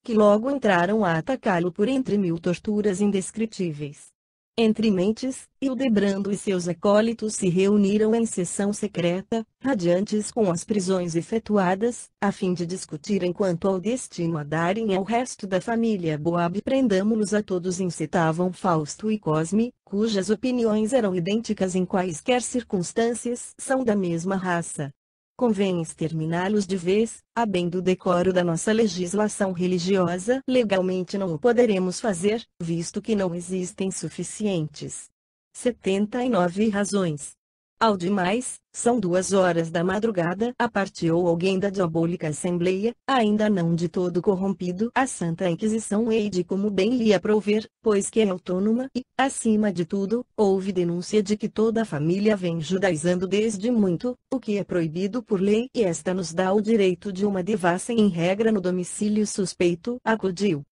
que logo entraram a atacá-lo por entre mil torturas indescritíveis. Entre mentes, Hildebrando e seus acólitos se reuniram em sessão secreta, radiantes com as prisões efetuadas, a fim de discutirem quanto ao destino a darem ao resto da família Boab. Prendamo-los a todos, incitavam Fausto e Cosme, cujas opiniões eram idênticas em quaisquer circunstâncias, são da mesma raça. Convém exterminá-los de vez, a bem do decoro da nossa legislação religiosa. Legalmente não o poderemos fazer, visto que não existem suficientes 79 razões. Ao demais, são 2 horas da madrugada. Aparteou alguém da diabólica Assembleia, ainda não de todo corrompido. A Santa Inquisição hei de como bem lhe aprouver, pois que é autônoma e, acima de tudo, houve denúncia de que toda a família vem judaizando desde muito, o que é proibido por lei, e esta nos dá o direito de uma devassa em regra no domicílio suspeito. Acudiu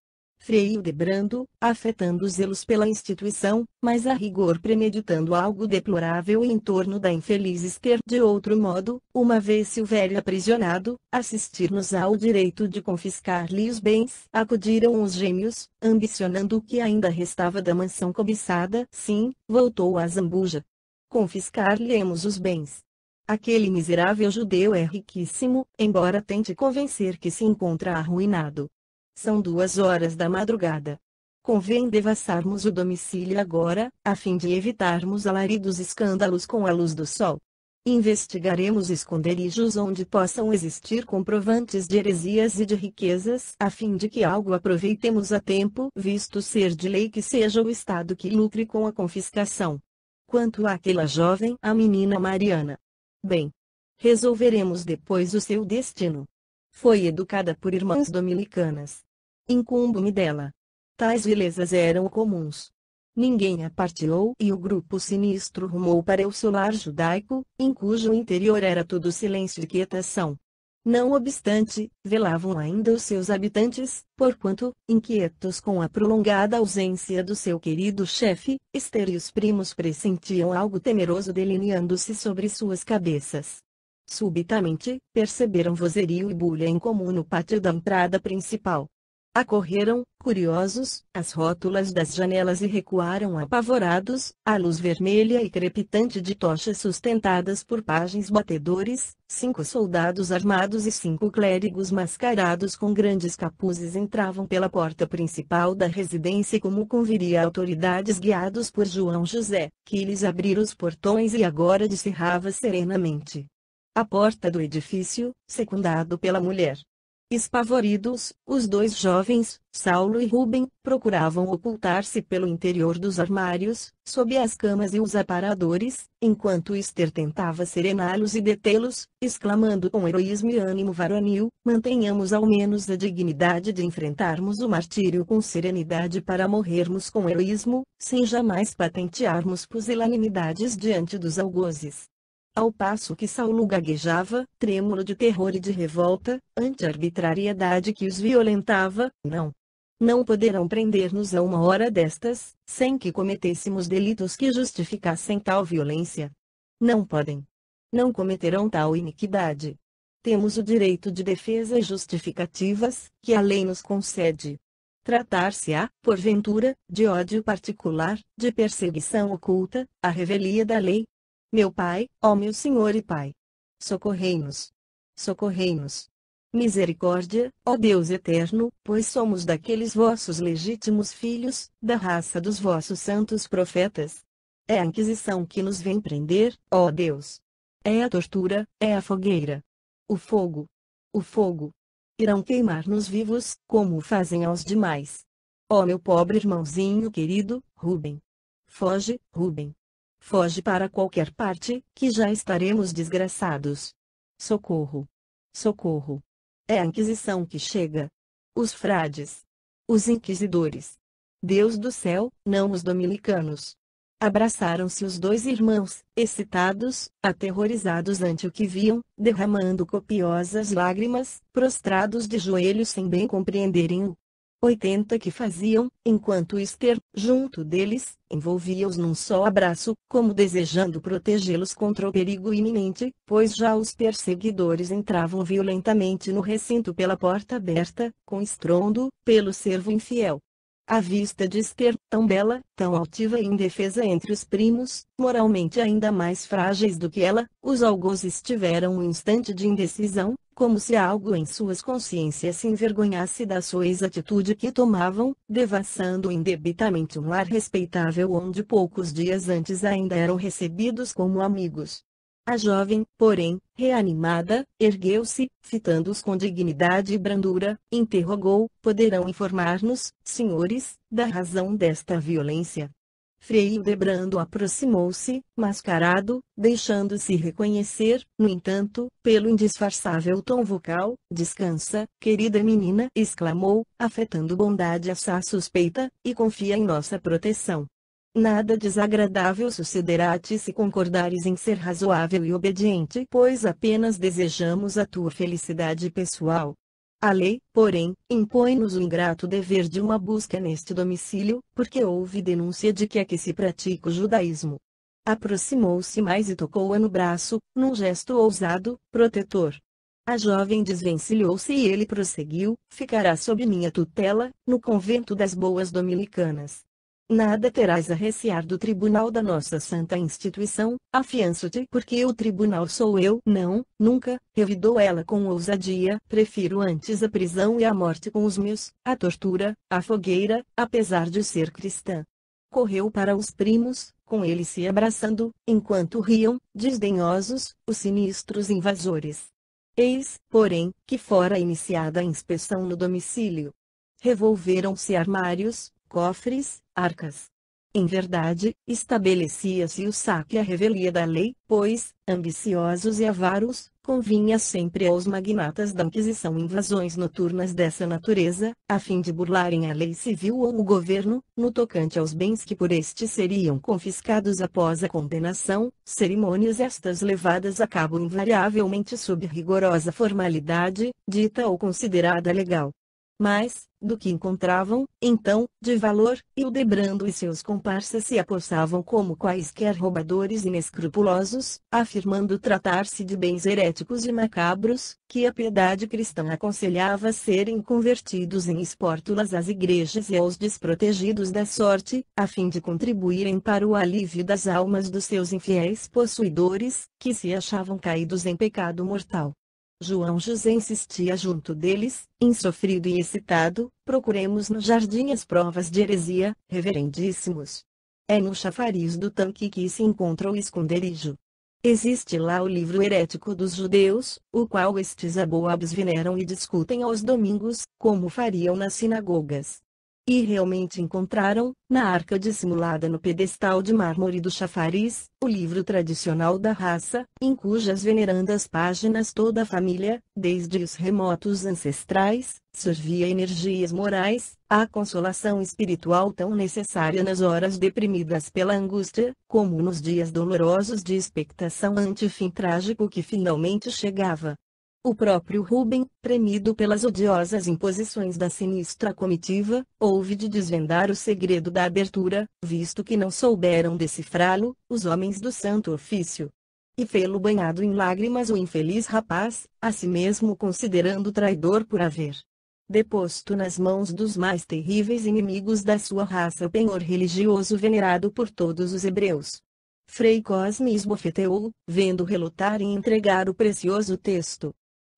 Frei Hildebrando, afetando zelos pela instituição, mas a rigor premeditando algo deplorável em torno da infeliz Esther. De outro modo, uma vez Silvério aprisionado, assistir-nos ao direito de confiscar-lhe os bens. Acudiram os gêmeos, ambicionando o que ainda restava da mansão cobiçada. Sim, voltou a Zambuja. Confiscar-lhe-emos os bens. Aquele miserável judeu é riquíssimo, embora tente convencer que se encontra arruinado. São 2 horas da madrugada. Convém devassarmos o domicílio agora, a fim de evitarmos alaridos escândalos com a luz do sol. Investigaremos esconderijos onde possam existir comprovantes de heresias e de riquezas, a fim de que algo aproveitemos a tempo, visto ser de lei que seja o Estado que lucre com a confiscação. Quanto àquela jovem, a menina Mariana. Bem, resolveremos depois o seu destino. Foi educada por irmãs dominicanas. Incumbo-me dela. Tais vilezas eram comuns. Ninguém a partilhou e o grupo sinistro rumou para o solar judaico, em cujo interior era tudo silêncio e quietação. Não obstante, velavam ainda os seus habitantes, porquanto, inquietos com a prolongada ausência do seu querido chefe, Esther e os primos pressentiam algo temeroso delineando-se sobre suas cabeças. Subitamente, perceberam vozerio e bulha em comum no pátio da entrada principal. Acorreram, curiosos, às rótulas das janelas e recuaram apavorados, à luz vermelha e crepitante de tochas sustentadas por pajens batedores. 5 soldados armados e 5 clérigos mascarados com grandes capuzes entravam pela porta principal da residência como conviria a autoridades guiados por João José, que lhes abrira os portões e agora descerrava serenamente a porta do edifício, secundado pela mulher. Espavoridos, os 2 jovens, Saulo e Rubem, procuravam ocultar-se pelo interior dos armários, sob as camas e os aparadores, enquanto Esther tentava serená-los e detê-los, exclamando com heroísmo e ânimo varonil: mantenhamos ao menos a dignidade de enfrentarmos o martírio com serenidade para morrermos com heroísmo, sem jamais patentearmos pusilanimidades diante dos algozes. Ao passo que Saulo gaguejava, trêmulo de terror e de revolta, ante a arbitrariedade que os violentava, não poderão prender-nos a uma hora destas, sem que cometêssemos delitos que justificassem tal violência. Não podem. Não cometerão tal iniquidade. Temos o direito de defesa e justificativas, que a lei nos concede. Tratar-se-á, porventura, de ódio particular, de perseguição oculta, a revelia da lei? Meu Pai, ó meu Senhor e Pai, socorrei-nos. Socorrei-nos. Misericórdia, ó Deus eterno, pois somos daqueles vossos legítimos filhos, da raça dos vossos santos profetas. É a Inquisição que nos vem prender, ó Deus. É a tortura, é a fogueira. O fogo. O fogo. Irão queimar-nos vivos, como fazem aos demais. Ó meu pobre irmãozinho querido, Rubem. Foge, Rubem. Foge para qualquer parte, que já estaremos desgraçados. Socorro! Socorro! É a Inquisição que chega. Os frades. Os inquisidores. Deus do céu, não os dominicanos. Abraçaram-se os 2 irmãos, excitados, aterrorizados ante o que viam, derramando copiosas lágrimas, prostrados de joelhos sem bem compreenderem o 80 que faziam, enquanto Esther, junto deles, envolvia-os num só abraço, como desejando protegê-los contra o perigo iminente, pois já os perseguidores entravam violentamente no recinto pela porta aberta, com estrondo, pelo servo infiel. A vista de Esther, tão bela, tão altiva e indefesa entre os primos, moralmente ainda mais frágeis do que ela, os algozes tiveram um instante de indecisão, como se algo em suas consciências se envergonhasse da soez atitude que tomavam, devassando indebitamente um lar respeitável onde poucos dias antes ainda eram recebidos como amigos. A jovem, porém, reanimada, ergueu-se, fitando-os com dignidade e brandura, interrogou: poderão informar-nos, senhores, da razão desta violência? Frei Hildebrando aproximou-se, mascarado, deixando-se reconhecer, no entanto, pelo indisfarçável tom vocal. Descansa, querida menina, exclamou, afetando bondade assaz suspeita, e confia em nossa proteção. Nada desagradável sucederá a ti se concordares em ser razoável e obediente, pois apenas desejamos a tua felicidade pessoal. A lei, porém, impõe-nos o ingrato dever de uma busca neste domicílio, porque houve denúncia de que aqui se pratica o judaísmo. Aproximou-se mais e tocou-a no braço, num gesto ousado, protetor. A jovem desvencilhou-se e ele prosseguiu: ficará sob minha tutela, no convento das boas dominicanas. Nada terás a recear do tribunal da nossa santa instituição, afianço-te porque o tribunal sou eu. Não, nunca, revidou ela com ousadia, prefiro antes a prisão e a morte com os meus, a tortura, a fogueira, apesar de ser cristã. Correu para os primos, com eles se abraçando, enquanto riam, desdenhosos, os sinistros invasores. Eis, porém, que fora iniciada a inspeção no domicílio. Revolveram-se armários, cofres, arcas. Em verdade, estabelecia-se o saque à revelia da lei, pois, ambiciosos e avaros, convinha sempre aos magnatas da Inquisição invasões noturnas dessa natureza, a fim de burlarem a lei civil ou o governo, no tocante aos bens que por este seriam confiscados após a condenação, cerimônias estas levadas a cabo invariavelmente sob rigorosa formalidade, dita ou considerada legal. Mas, do que encontravam, então, de valor, Hildebrando e seus comparsas se apossavam como quaisquer roubadores inescrupulosos, afirmando tratar-se de bens heréticos e macabros, que a piedade cristã aconselhava serem convertidos em espórtulas às igrejas e aos desprotegidos da sorte, a fim de contribuírem para o alívio das almas dos seus infiéis possuidores, que se achavam caídos em pecado mortal. João José insistia junto deles, insofrido e excitado: procuremos no jardim as provas de heresia, reverendíssimos. É no chafariz do tanque que se encontra o esconderijo. Existe lá o livro herético dos judeus, o qual estes aboabos veneram e discutem aos domingos, como fariam nas sinagogas. E realmente encontraram, na arca dissimulada no pedestal de mármore do chafariz, o livro tradicional da raça, em cujas venerandas páginas toda a família, desde os remotos ancestrais, sorvia energias morais, a consolação espiritual tão necessária nas horas deprimidas pela angústia, como nos dias dolorosos de expectação ante o fim trágico que finalmente chegava. O próprio Rubem, premido pelas odiosas imposições da sinistra comitiva, houve de desvendar o segredo da abertura, visto que não souberam decifrá-lo, os homens do Santo Ofício. E fê-lo banhado em lágrimas o infeliz rapaz, a si mesmo considerando traidor por haver deposto nas mãos dos mais terríveis inimigos da sua raça o penhor religioso venerado por todos os hebreus. Frei Cosme esbofeteou-o, vendo relutar em entregar o precioso texto.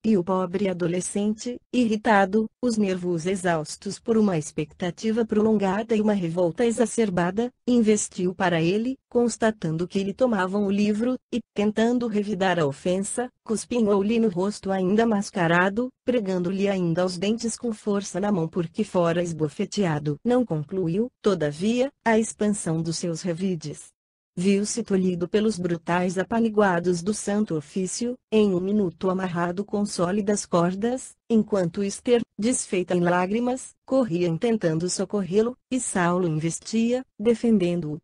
E o pobre adolescente, irritado, os nervos exaustos por uma expectativa prolongada e uma revolta exacerbada, investiu para ele, constatando que lhe tomavam o livro, e, tentando revidar a ofensa, cuspinhou-lhe no rosto ainda mascarado, pregando-lhe ainda os dentes com força na mão porque fora esbofeteado. Não concluiu, todavia, a expansão dos seus revides. Viu-se tolhido pelos brutais apaniguados do Santo Ofício, em um minuto amarrado com sólidas cordas, enquanto Esther, desfeita em lágrimas, corria tentando socorrê-lo, e Saulo investia, defendendo-o.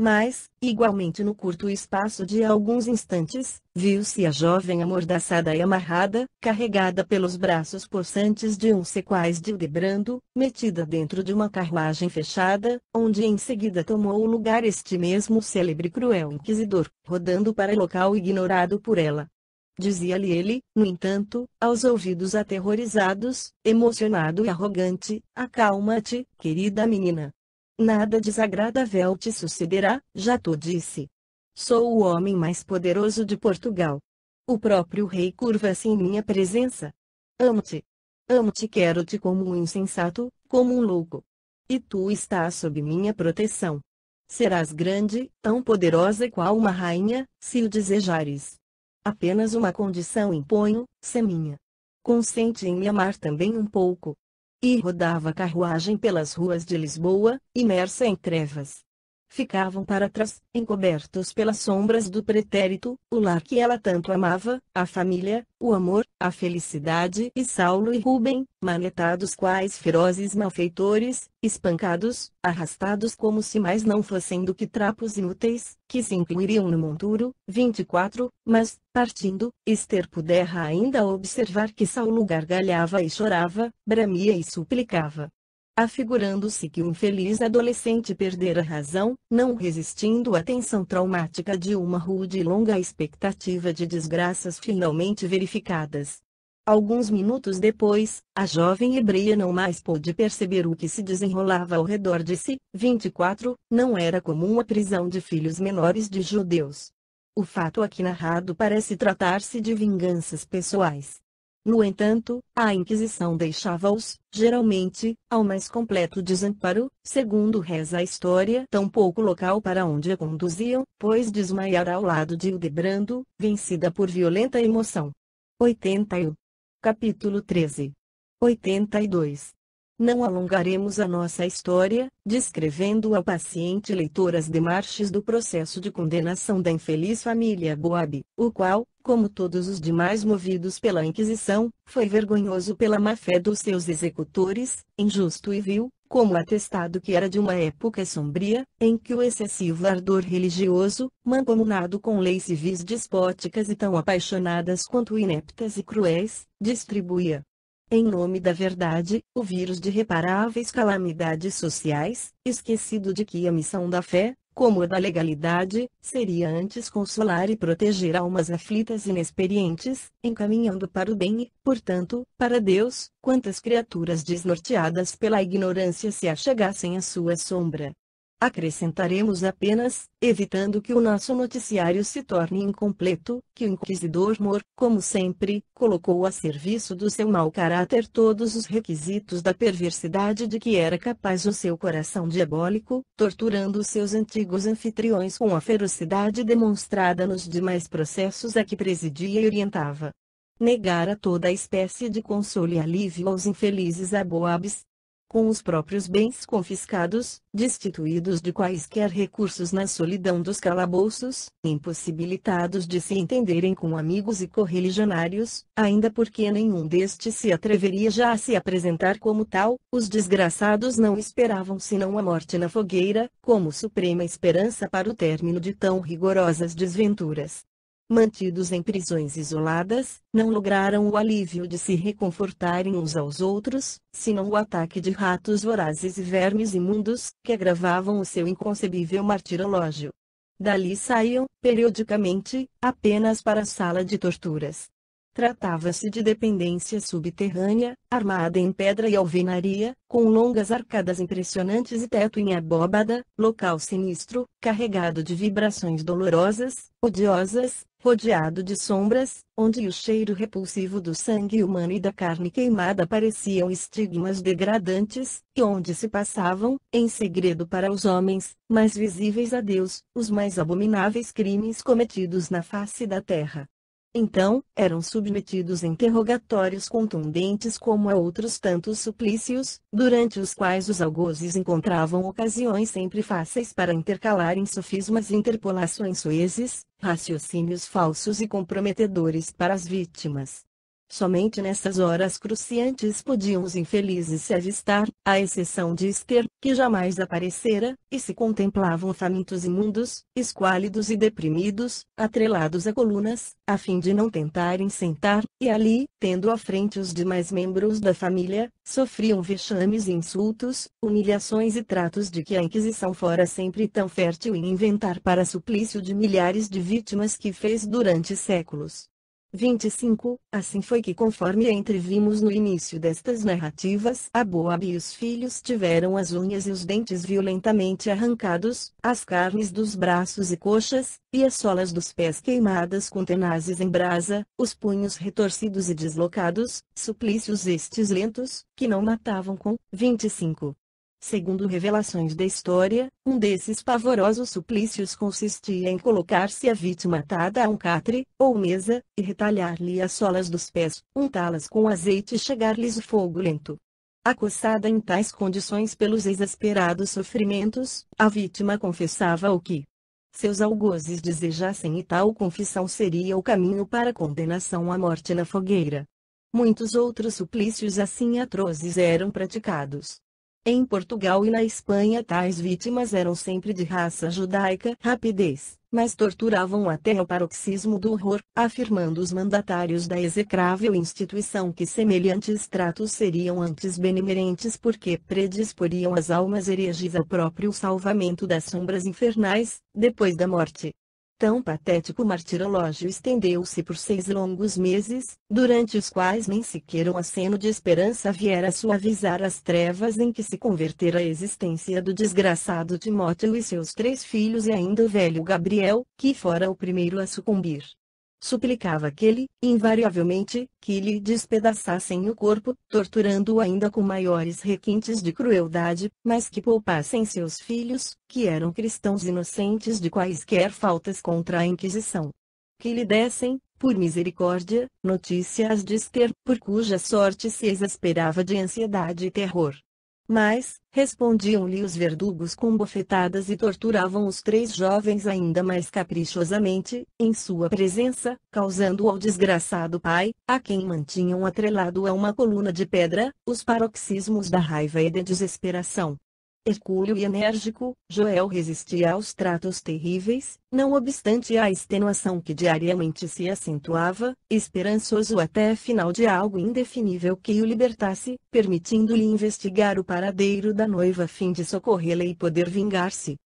Mas, igualmente no curto espaço de alguns instantes, viu-se a jovem amordaçada e amarrada, carregada pelos braços possantes de um sequaz de Hildebrando, metida dentro de uma carruagem fechada, onde em seguida tomou lugar este mesmo célebre cruel inquisidor, rodando para local ignorado por ela. Dizia-lhe ele, no entanto, aos ouvidos aterrorizados, emocionado e arrogante: acalma-te, querida menina. Nada desagradável te sucederá, já te disse. Sou o homem mais poderoso de Portugal. O próprio rei curva-se em minha presença. Amo-te. Amo-te, quero-te como um insensato, como um louco. E tu estás sob minha proteção. Serás grande, tão poderosa qual uma rainha, se o desejares. Apenas uma condição imponho, se minha. Consente em me amar também um pouco. E rodava a carruagem pelas ruas de Lisboa, imersa em trevas. Ficavam para trás, encobertos pelas sombras do pretérito, o lar que ela tanto amava, a família, o amor, a felicidade e Saulo e Rubem, manetados quais ferozes malfeitores, espancados, arrastados como se mais não fossem do que trapos inúteis, que se incluiriam no monturo. 24. Mas, partindo, Esther pudera ainda observar que Saulo gargalhava e chorava, bramia e suplicava, afigurando-se que o infeliz adolescente perdera a razão, não resistindo à tensão traumática de uma rude e longa expectativa de desgraças finalmente verificadas. Alguns minutos depois, a jovem hebreia não mais pôde perceber o que se desenrolava ao redor de si. 24. Não era comum a prisão de filhos menores de judeus. O fato aqui narrado parece tratar-se de vinganças pessoais. No entanto, a Inquisição deixava-os, geralmente, ao mais completo desamparo, segundo reza a história, tão pouco local para onde a conduziam, pois desmaiara ao lado de Hildebrando, vencida por violenta emoção. 81. Capítulo 13. 82. Não alongaremos a nossa história, descrevendo ao paciente leitor as demarches do processo de condenação da infeliz família Boab, o qual, como todos os demais movidos pela Inquisição, foi vergonhoso pela má-fé dos seus executores, injusto e vil, como atestado que era de uma época sombria, em que o excessivo ardor religioso, mancomunado com leis civis despóticas e tão apaixonadas quanto ineptas e cruéis, distribuía, em nome da verdade, o vírus de irreparáveis calamidades sociais, esquecido de que a missão da fé, como a da legalidade, seria antes consolar e proteger almas aflitas e inexperientes, encaminhando para o bem e, portanto, para Deus, quantas criaturas desnorteadas pela ignorância se achegassem à sua sombra. Acrescentaremos apenas, evitando que o nosso noticiário se torne incompleto, que o inquisidor Mor, como sempre, colocou a serviço do seu mau caráter todos os requisitos da perversidade de que era capaz o seu coração diabólico, torturando os seus antigos anfitriões com a ferocidade demonstrada nos demais processos a que presidia e orientava. Negara toda a espécie de consolo e alívio aos infelizes aboabes. Com os próprios bens confiscados, destituídos de quaisquer recursos na solidão dos calabouços, impossibilitados de se entenderem com amigos e correligionários, ainda porque nenhum destes se atreveria já a se apresentar como tal, os desgraçados não esperavam senão a morte na fogueira, como suprema esperança para o término de tão rigorosas desventuras. Mantidos em prisões isoladas, não lograram o alívio de se reconfortarem uns aos outros, senão o ataque de ratos vorazes e vermes imundos, que agravavam o seu inconcebível martirológio. Dali saíam, periodicamente, apenas para a sala de torturas. Tratava-se de dependência subterrânea, armada em pedra e alvenaria, com longas arcadas impressionantes e teto em abóbada, local sinistro, carregado de vibrações dolorosas, odiosas, rodeado de sombras, onde o cheiro repulsivo do sangue humano e da carne queimada pareciam estigmas degradantes, e onde se passavam, em segredo para os homens, mais visíveis a Deus, os mais abomináveis crimes cometidos na face da terra. Então, eram submetidos a interrogatórios contundentes como a outros tantos suplícios, durante os quais os algozes encontravam ocasiões sempre fáceis para intercalar em sofismas e interpolações soezes, raciocínios falsos e comprometedores para as vítimas. Somente nessas horas cruciantes podiam os infelizes se avistar, à exceção de Esther, que jamais aparecera, e se contemplavam famintos imundos, esquálidos e deprimidos, atrelados a colunas, a fim de não tentarem sentar, e ali, tendo à frente os demais membros da família, sofriam vexames e insultos, humilhações e tratos de que a Inquisição fora sempre tão fértil em inventar para suplício de milhares de vítimas que fez durante séculos. 25. Assim foi que, conforme entrevimos no início destas narrativas, Aboab e os filhos tiveram as unhas e os dentes violentamente arrancados, as carnes dos braços e coxas, e as solas dos pés queimadas com tenazes em brasa, os punhos retorcidos e deslocados, suplícios estes lentos, que não matavam com. 25. Segundo revelações da história, um desses pavorosos suplícios consistia em colocar-se a vítima atada a um catre, ou mesa, e retalhar-lhe as solas dos pés, untá-las com azeite e chegar-lhes o fogo lento. Acossada em tais condições pelos exasperados sofrimentos, a vítima confessava o que seus algozes desejassem, e tal confissão seria o caminho para a condenação à morte na fogueira. Muitos outros suplícios assim atrozes eram praticados. Em Portugal e na Espanha tais vítimas eram sempre de raça judaica, rapidez, mas torturavam até ao paroxismo do horror, afirmando os mandatários da execrável instituição que semelhantes tratos seriam antes benemerentes porque predisporiam as almas hereges ao próprio salvamento das sombras infernais, depois da morte. Tão patético martirológio estendeu-se por 6 longos meses, durante os quais nem sequer um aceno de esperança viera suavizar as trevas em que se convertera a existência do desgraçado Timóteo e seus 3 filhos e ainda o velho Gabriel, que fora o primeiro a sucumbir. Suplicava aquele, invariavelmente, que lhe despedaçassem o corpo, torturando-o ainda com maiores requintes de crueldade, mas que poupassem seus filhos, que eram cristãos inocentes de quaisquer faltas contra a Inquisição. Que lhe dessem, por misericórdia, notícias de Esther, por cuja sorte se exasperava de ansiedade e terror. Mas, respondiam-lhe os verdugos com bofetadas e torturavam os 3 jovens ainda mais caprichosamente, em sua presença, causando ao desgraçado pai, a quem mantinham atrelado a uma coluna de pedra, os paroxismos da raiva e da desesperação. Hercúleo e enérgico, Joel resistia aos tratos terríveis, não obstante a extenuação que diariamente se acentuava, esperançoso até final de algo indefinível que o libertasse, permitindo-lhe investigar o paradeiro da noiva a fim de socorrê-la e poder vingar-se.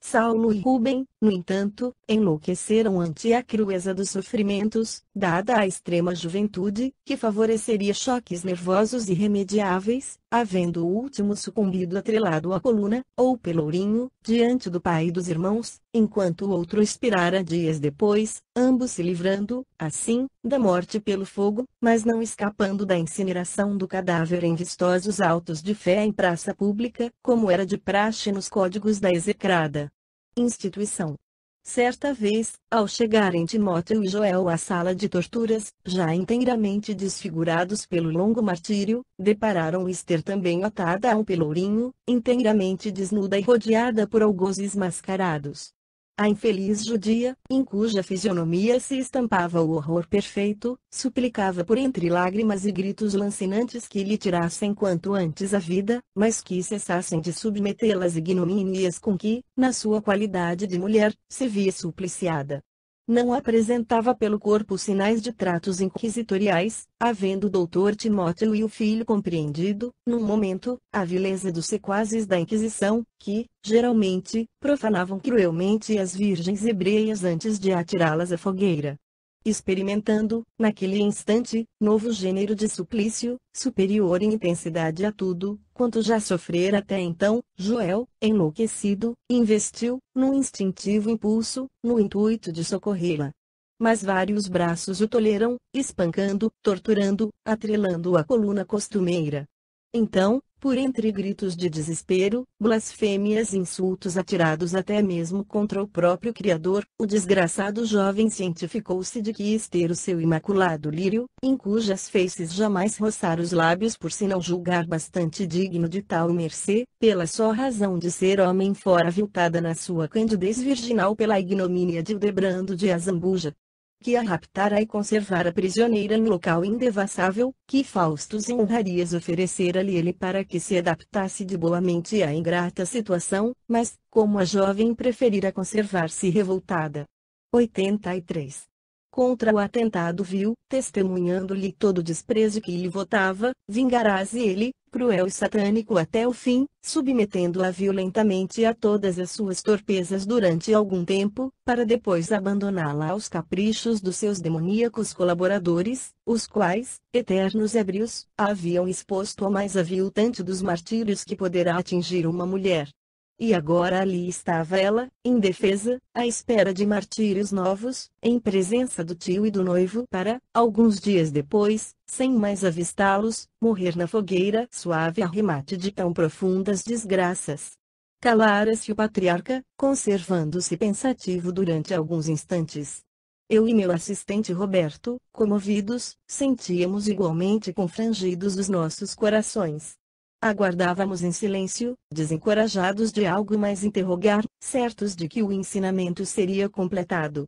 Saulo e Rubem, no entanto, enlouqueceram ante a crueza dos sofrimentos, dada a extrema juventude, que favoreceria choques nervosos irremediáveis, havendo o último sucumbido atrelado à coluna, ou pelourinho, diante do pai e dos irmãos, enquanto o outro expirara dias depois, ambos se livrando, assim, da morte pelo fogo, mas não escapando da incineração do cadáver em vistosos autos de fé em praça pública, como era de praxe nos códigos da execrada instituição. Certa vez, ao chegarem Timóteo e Joel à sala de torturas, já inteiramente desfigurados pelo longo martírio, depararam Esther também atada a um pelourinho, inteiramente desnuda e rodeada por algozes mascarados. A infeliz judia, em cuja fisionomia se estampava o horror perfeito, suplicava por entre lágrimas e gritos lancinantes que lhe tirassem quanto antes a vida, mas que cessassem de submetê-la às ignomínias com que, na sua qualidade de mulher, se via supliciada. Não apresentava pelo corpo sinais de tratos inquisitoriais, havendo o doutor Timóteo e o filho compreendido, num momento, a vileza dos sequazes da Inquisição, que, geralmente, profanavam cruelmente as virgens hebreias antes de atirá-las à fogueira. Experimentando, naquele instante, novo gênero de suplício, superior em intensidade a tudo quanto já sofrera até então, Joel, enlouquecido, investiu, num instintivo impulso, no intuito de socorrê-la. Mas vários braços o tolheram, espancando, torturando, atrelando-o à coluna costumeira. Então, por entre gritos de desespero, blasfêmias e insultos atirados até mesmo contra o próprio Criador, o desgraçado jovem cientificou-se de que Esther, o seu imaculado lírio, em cujas feices jamais roçara os lábios por se não julgar bastante digno de tal mercê, pela só razão de ser homem fora aviltada na sua candidez virginal pela ignomínia de Ildebrando de Azambuja. que a raptara e conservara prisioneira no local indevassável, que Faustus em honrarias oferecera-lhe ele para que se adaptasse de boamente à ingrata situação, mas, como a jovem preferira conservar-se revoltada. 83. Contra o atentado vil, testemunhando-lhe todo o desprezo que lhe votava, vingará-se ele, cruel e satânico até o fim, submetendo-a violentamente a todas as suas torpezas durante algum tempo, para depois abandoná-la aos caprichos dos seus demoníacos colaboradores, os quais, eternos ébrios, a haviam exposto ao mais aviltante dos martírios que poderá atingir uma mulher. E agora ali estava ela, indefesa, à espera de martírios novos, em presença do tio e do noivo para, alguns dias depois, sem mais avistá-los, morrer na fogueira suave arremate de tão profundas desgraças. Calara-se o patriarca, conservando-se pensativo durante alguns instantes. Eu e meu assistente Roberto, comovidos, sentíamos igualmente confrangidos os nossos corações. Aguardávamos em silêncio, desencorajados de algo mais interrogar, certos de que o ensinamento seria completado.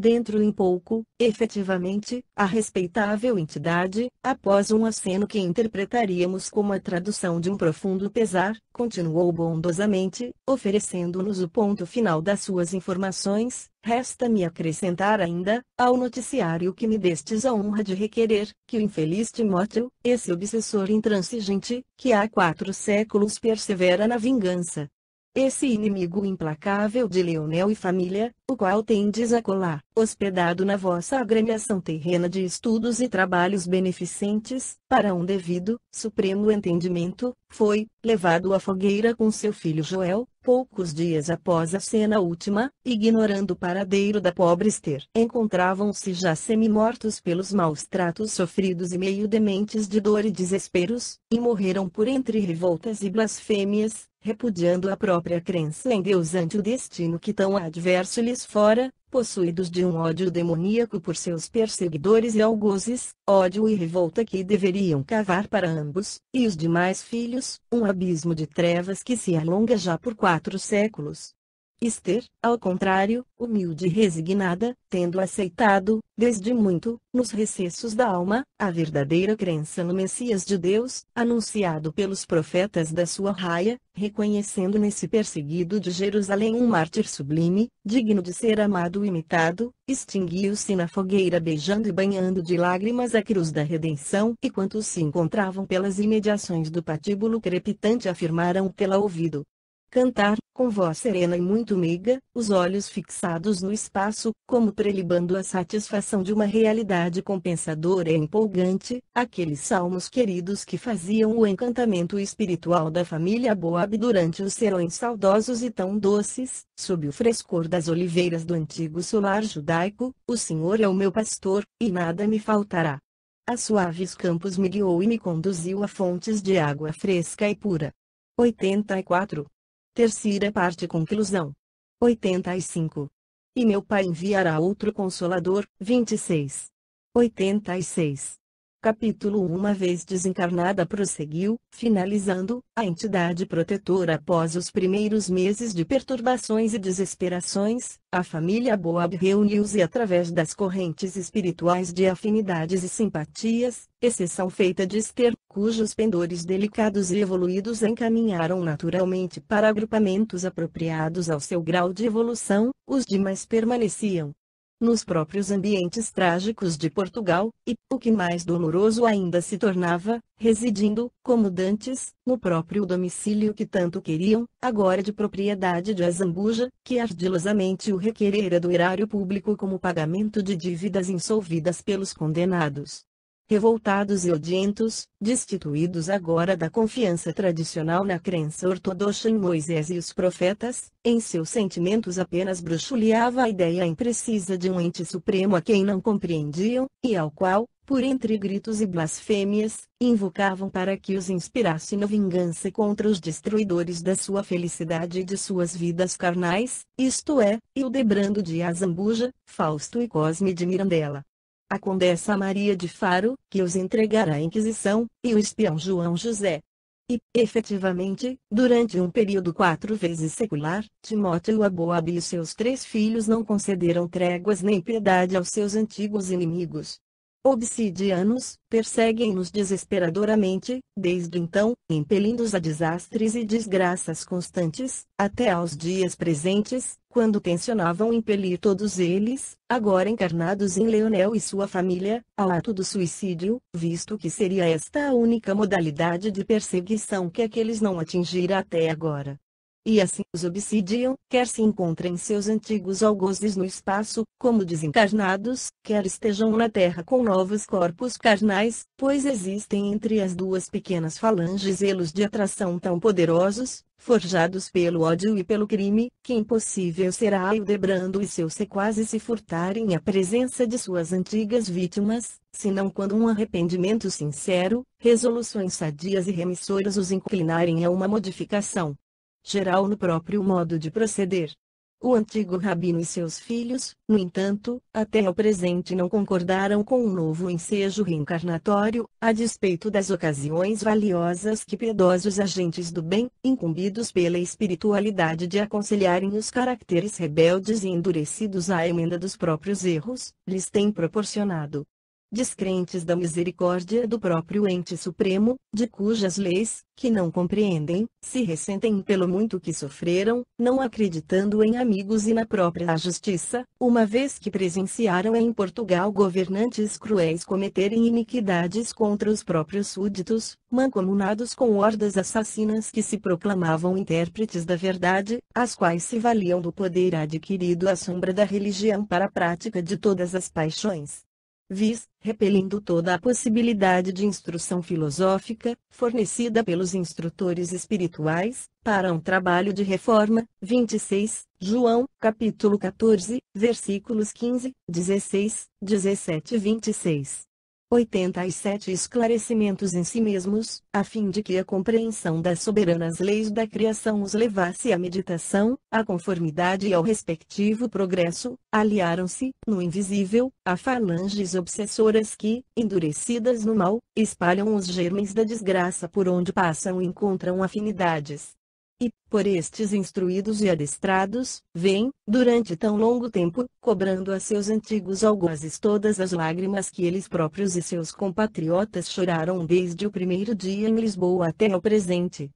Dentro em pouco, efetivamente, a respeitável entidade, após um aceno que interpretaríamos como a tradução de um profundo pesar, continuou bondosamente, oferecendo-nos o ponto final das suas informações. Resta-me acrescentar ainda, ao noticiário que me destes a honra de requerer, que o infeliz Timóteo, esse obsessor intransigente, que há 4 séculos persevera na vingança, esse inimigo implacável de Leonel e família, o qual tendes acolá, hospedado na vossa agremiação terrena de estudos e trabalhos beneficentes, para um devido, supremo entendimento, foi levado à fogueira com seu filho Joel, poucos dias após a cena última, ignorando o paradeiro da pobre Esther. Encontravam-se já semi-mortos pelos maus tratos sofridos e meio dementes de dor e desesperos, e morreram por entre revoltas e blasfêmias, repudiando a própria crença em Deus ante o destino que tão adverso lhes fora, possuídos de um ódio demoníaco por seus perseguidores e algozes, ódio e revolta que deveriam cavar para ambos, e os demais filhos, um abismo de trevas que se alonga já por 4 séculos. Esther, ao contrário, humilde e resignada, tendo aceitado, desde muito, nos recessos da alma, a verdadeira crença no Messias de Deus, anunciado pelos profetas da sua raia, reconhecendo nesse perseguido de Jerusalém um mártir sublime, digno de ser amado e imitado, extinguiu-se na fogueira beijando e banhando de lágrimas a cruz da redenção, e quantos se encontravam pelas imediações do patíbulo crepitante afirmaram tê-la ouvido cantar, com voz serena e muito meiga, os olhos fixados no espaço, como prelibando a satisfação de uma realidade compensadora e empolgante, aqueles salmos queridos que faziam o encantamento espiritual da família Boab durante os serões saudosos e tão doces, sob o frescor das oliveiras do antigo solar judaico. O Senhor é o meu pastor, e nada me faltará. A suaves campos me guiou e me conduziu a fontes de água fresca e pura. 84. Terceira parte. Conclusão. 85. E meu Pai enviará outro Consolador. 26. 86. Capítulo 1. Uma vez desencarnada prosseguiu, finalizando, a entidade protetora após os primeiros meses de perturbações e desesperações, a família Boab reuniu-se através das correntes espirituais de afinidades e simpatias, exceção feita de Esther, cujos pendores delicados e evoluídos encaminharam naturalmente para agrupamentos apropriados ao seu grau de evolução, os demais permaneciam nos próprios ambientes trágicos de Portugal, e, o que mais doloroso ainda se tornava, residindo, como dantes, no próprio domicílio que tanto queriam, agora de propriedade de Azambuja, que ardilosamente o requerera do erário público como pagamento de dívidas insolvidas pelos condenados. Revoltados e odientos, destituídos agora da confiança tradicional na crença ortodoxa em Moisés e os profetas, em seus sentimentos apenas bruxuleava a ideia imprecisa de um ente supremo a quem não compreendiam, e ao qual, por entre gritos e blasfêmias, invocavam para que os inspirasse na vingança contra os destruidores da sua felicidade e de suas vidas carnais, isto é, Hildebrando de Azambuja, Fausto e Cosme de Mirandela. A Condessa Maria de Faro, que os entregará à Inquisição, e o espião João José. E, efetivamente, durante um período 4 vezes secular, Timóteo Aboab e seus 3 filhos não concederam tréguas nem piedade aos seus antigos inimigos. Obsidianos, perseguem-nos desesperadoramente, desde então, impelindo-os a desastres e desgraças constantes, até aos dias presentes, quando tensionavam impelir todos eles, agora encarnados em Leonel e sua família, ao ato do suicídio, visto que seria esta a única modalidade de perseguição que aqueles não atingira até agora. E assim os obsidiam, quer se encontrem seus antigos algozes no espaço, como desencarnados, quer estejam na Terra com novos corpos carnais, pois existem entre as duas pequenas falanges elos de atração tão poderosos, forjados pelo ódio e pelo crime, que impossível será Hildebrando e seus sequazes se furtarem à presença de suas antigas vítimas, senão quando um arrependimento sincero, resoluções sadias e remissoras os inclinarem a uma modificação geral no próprio modo de proceder. O antigo rabino e seus filhos, no entanto, até ao presente não concordaram com um novo ensejo reencarnatório, a despeito das ocasiões valiosas que piedosos agentes do bem, incumbidos pela espiritualidade de aconselharem os caracteres rebeldes e endurecidos à emenda dos próprios erros, lhes têm proporcionado. Descrentes da misericórdia do próprio ente supremo, de cujas leis, que não compreendem, se ressentem pelo muito que sofreram, não acreditando em amigos e na própria justiça, uma vez que presenciaram em Portugal governantes cruéis cometerem iniquidades contra os próprios súditos, mancomunados com hordas assassinas que se proclamavam intérpretes da verdade, as quais se valiam do poder adquirido à sombra da religião para a prática de todas as paixões. Repelindo toda a possibilidade de instrução filosófica, fornecida pelos instrutores espirituais, para um trabalho de reforma. 26, João, capítulo 14, versículos 15, 16, 17 e 26. 87 Esclarecimentos em si mesmos, a fim de que a compreensão das soberanas leis da criação os levasse à meditação, à conformidade e ao respectivo progresso, aliaram-se, no invisível, a falanges obsessoras que, endurecidas no mal, espalham os germes da desgraça por onde passam e encontram afinidades. E, por estes instruídos e adestrados, vêm, durante tão longo tempo, cobrando a seus antigos algozes todas as lágrimas que eles próprios e seus compatriotas choraram desde o primeiro dia em Lisboa até ao presente.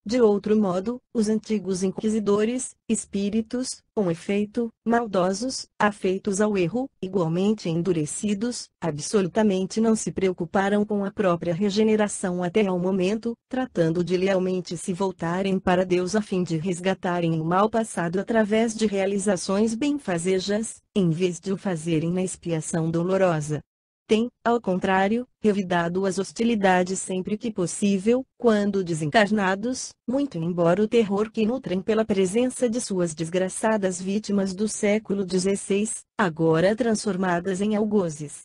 De outro modo, os antigos inquisidores, espíritos, com efeito, maldosos, afeitos ao erro, igualmente endurecidos, absolutamente não se preocuparam com a própria regeneração até ao momento, tratando de lealmente se voltarem para Deus a fim de resgatarem o mal passado através de realizações benfazejas, em vez de o fazerem na expiação dolorosa. Tem, ao contrário, revidado as hostilidades sempre que possível, quando desencarnados, muito embora o terror que nutrem pela presença de suas desgraçadas vítimas do século XVI, agora transformadas em algozes.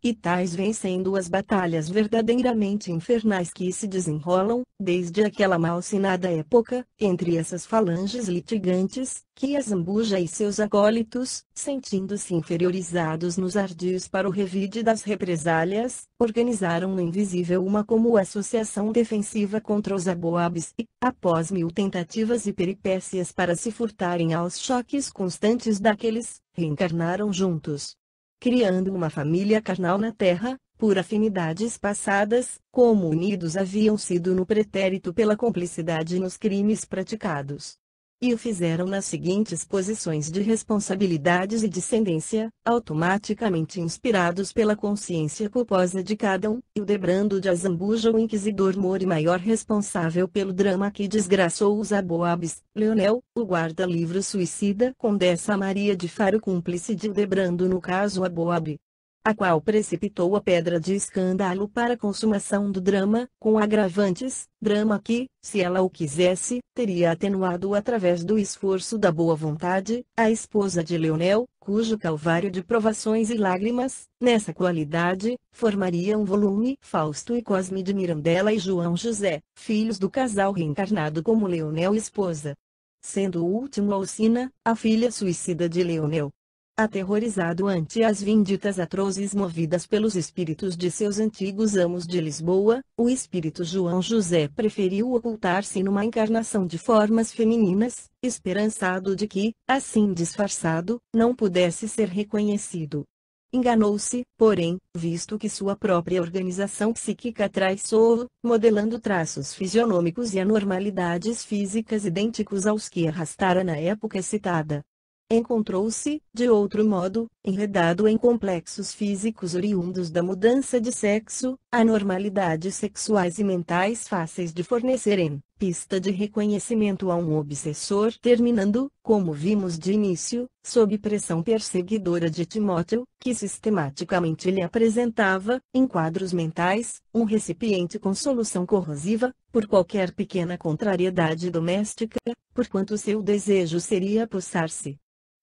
E tais vêm sendo as batalhas verdadeiramente infernais que se desenrolam, desde aquela malsinada época, entre essas falanges litigantes, que a Zambuja e seus acólitos, sentindo-se inferiorizados nos ardios para o revide das represálias, organizaram no invisível uma como associação defensiva contra os aboabes e, após 1000 tentativas e peripécias para se furtarem aos choques constantes daqueles, reencarnaram juntos, criando uma família carnal na terra, por afinidades passadas, como unidos haviam sido no pretérito pela cumplicidade nos crimes praticados. E o fizeram nas seguintes posições de responsabilidades e descendência, automaticamente inspirados pela consciência culposa de cada um, Hildebrando de Azambuja o inquisidor mor e maior responsável pelo drama que desgraçou os aboabes, Leonel, o guarda-livro suicida Condessa Maria de Faro cúmplice de Hildebrando no caso Aboabe, a qual precipitou a pedra de escândalo para a consumação do drama, com agravantes, drama que, se ela o quisesse, teria atenuado através do esforço da boa vontade, a esposa de Leonel, cujo calvário de provações e lágrimas, nessa qualidade, formaria um volume. Fausto e Cosme de Mirandela e João José, filhos do casal reencarnado como Leonel e esposa. Sendo o último Alcina, a filha suicida de Leonel. Aterrorizado ante as vinditas atrozes movidas pelos espíritos de seus antigos amos de Lisboa, o espírito João José preferiu ocultar-se numa encarnação de formas femininas, esperançado de que, assim disfarçado, não pudesse ser reconhecido. Enganou-se, porém, visto que sua própria organização psíquica traiçoou, modelando traços fisionômicos e anormalidades físicas idênticos aos que arrastara na época citada. Encontrou-se, de outro modo, enredado em complexos físicos oriundos da mudança de sexo, anormalidades sexuais e mentais fáceis de fornecerem pista de reconhecimento a um obsessor, terminando, como vimos de início, sob pressão perseguidora de Timóteo, que sistematicamente lhe apresentava, em quadros mentais, um recipiente com solução corrosiva, por qualquer pequena contrariedade doméstica, porquanto seu desejo seria apossar-se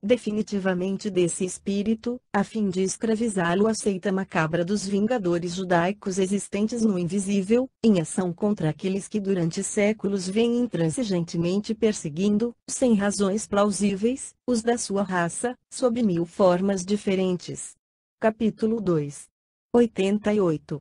definitivamente desse espírito, a fim de escravizá-lo à seita macabra dos vingadores judaicos existentes no invisível, em ação contra aqueles que durante séculos vêm intransigentemente perseguindo, sem razões plausíveis, os da sua raça, sob 1000 formas diferentes. Capítulo 2. 88.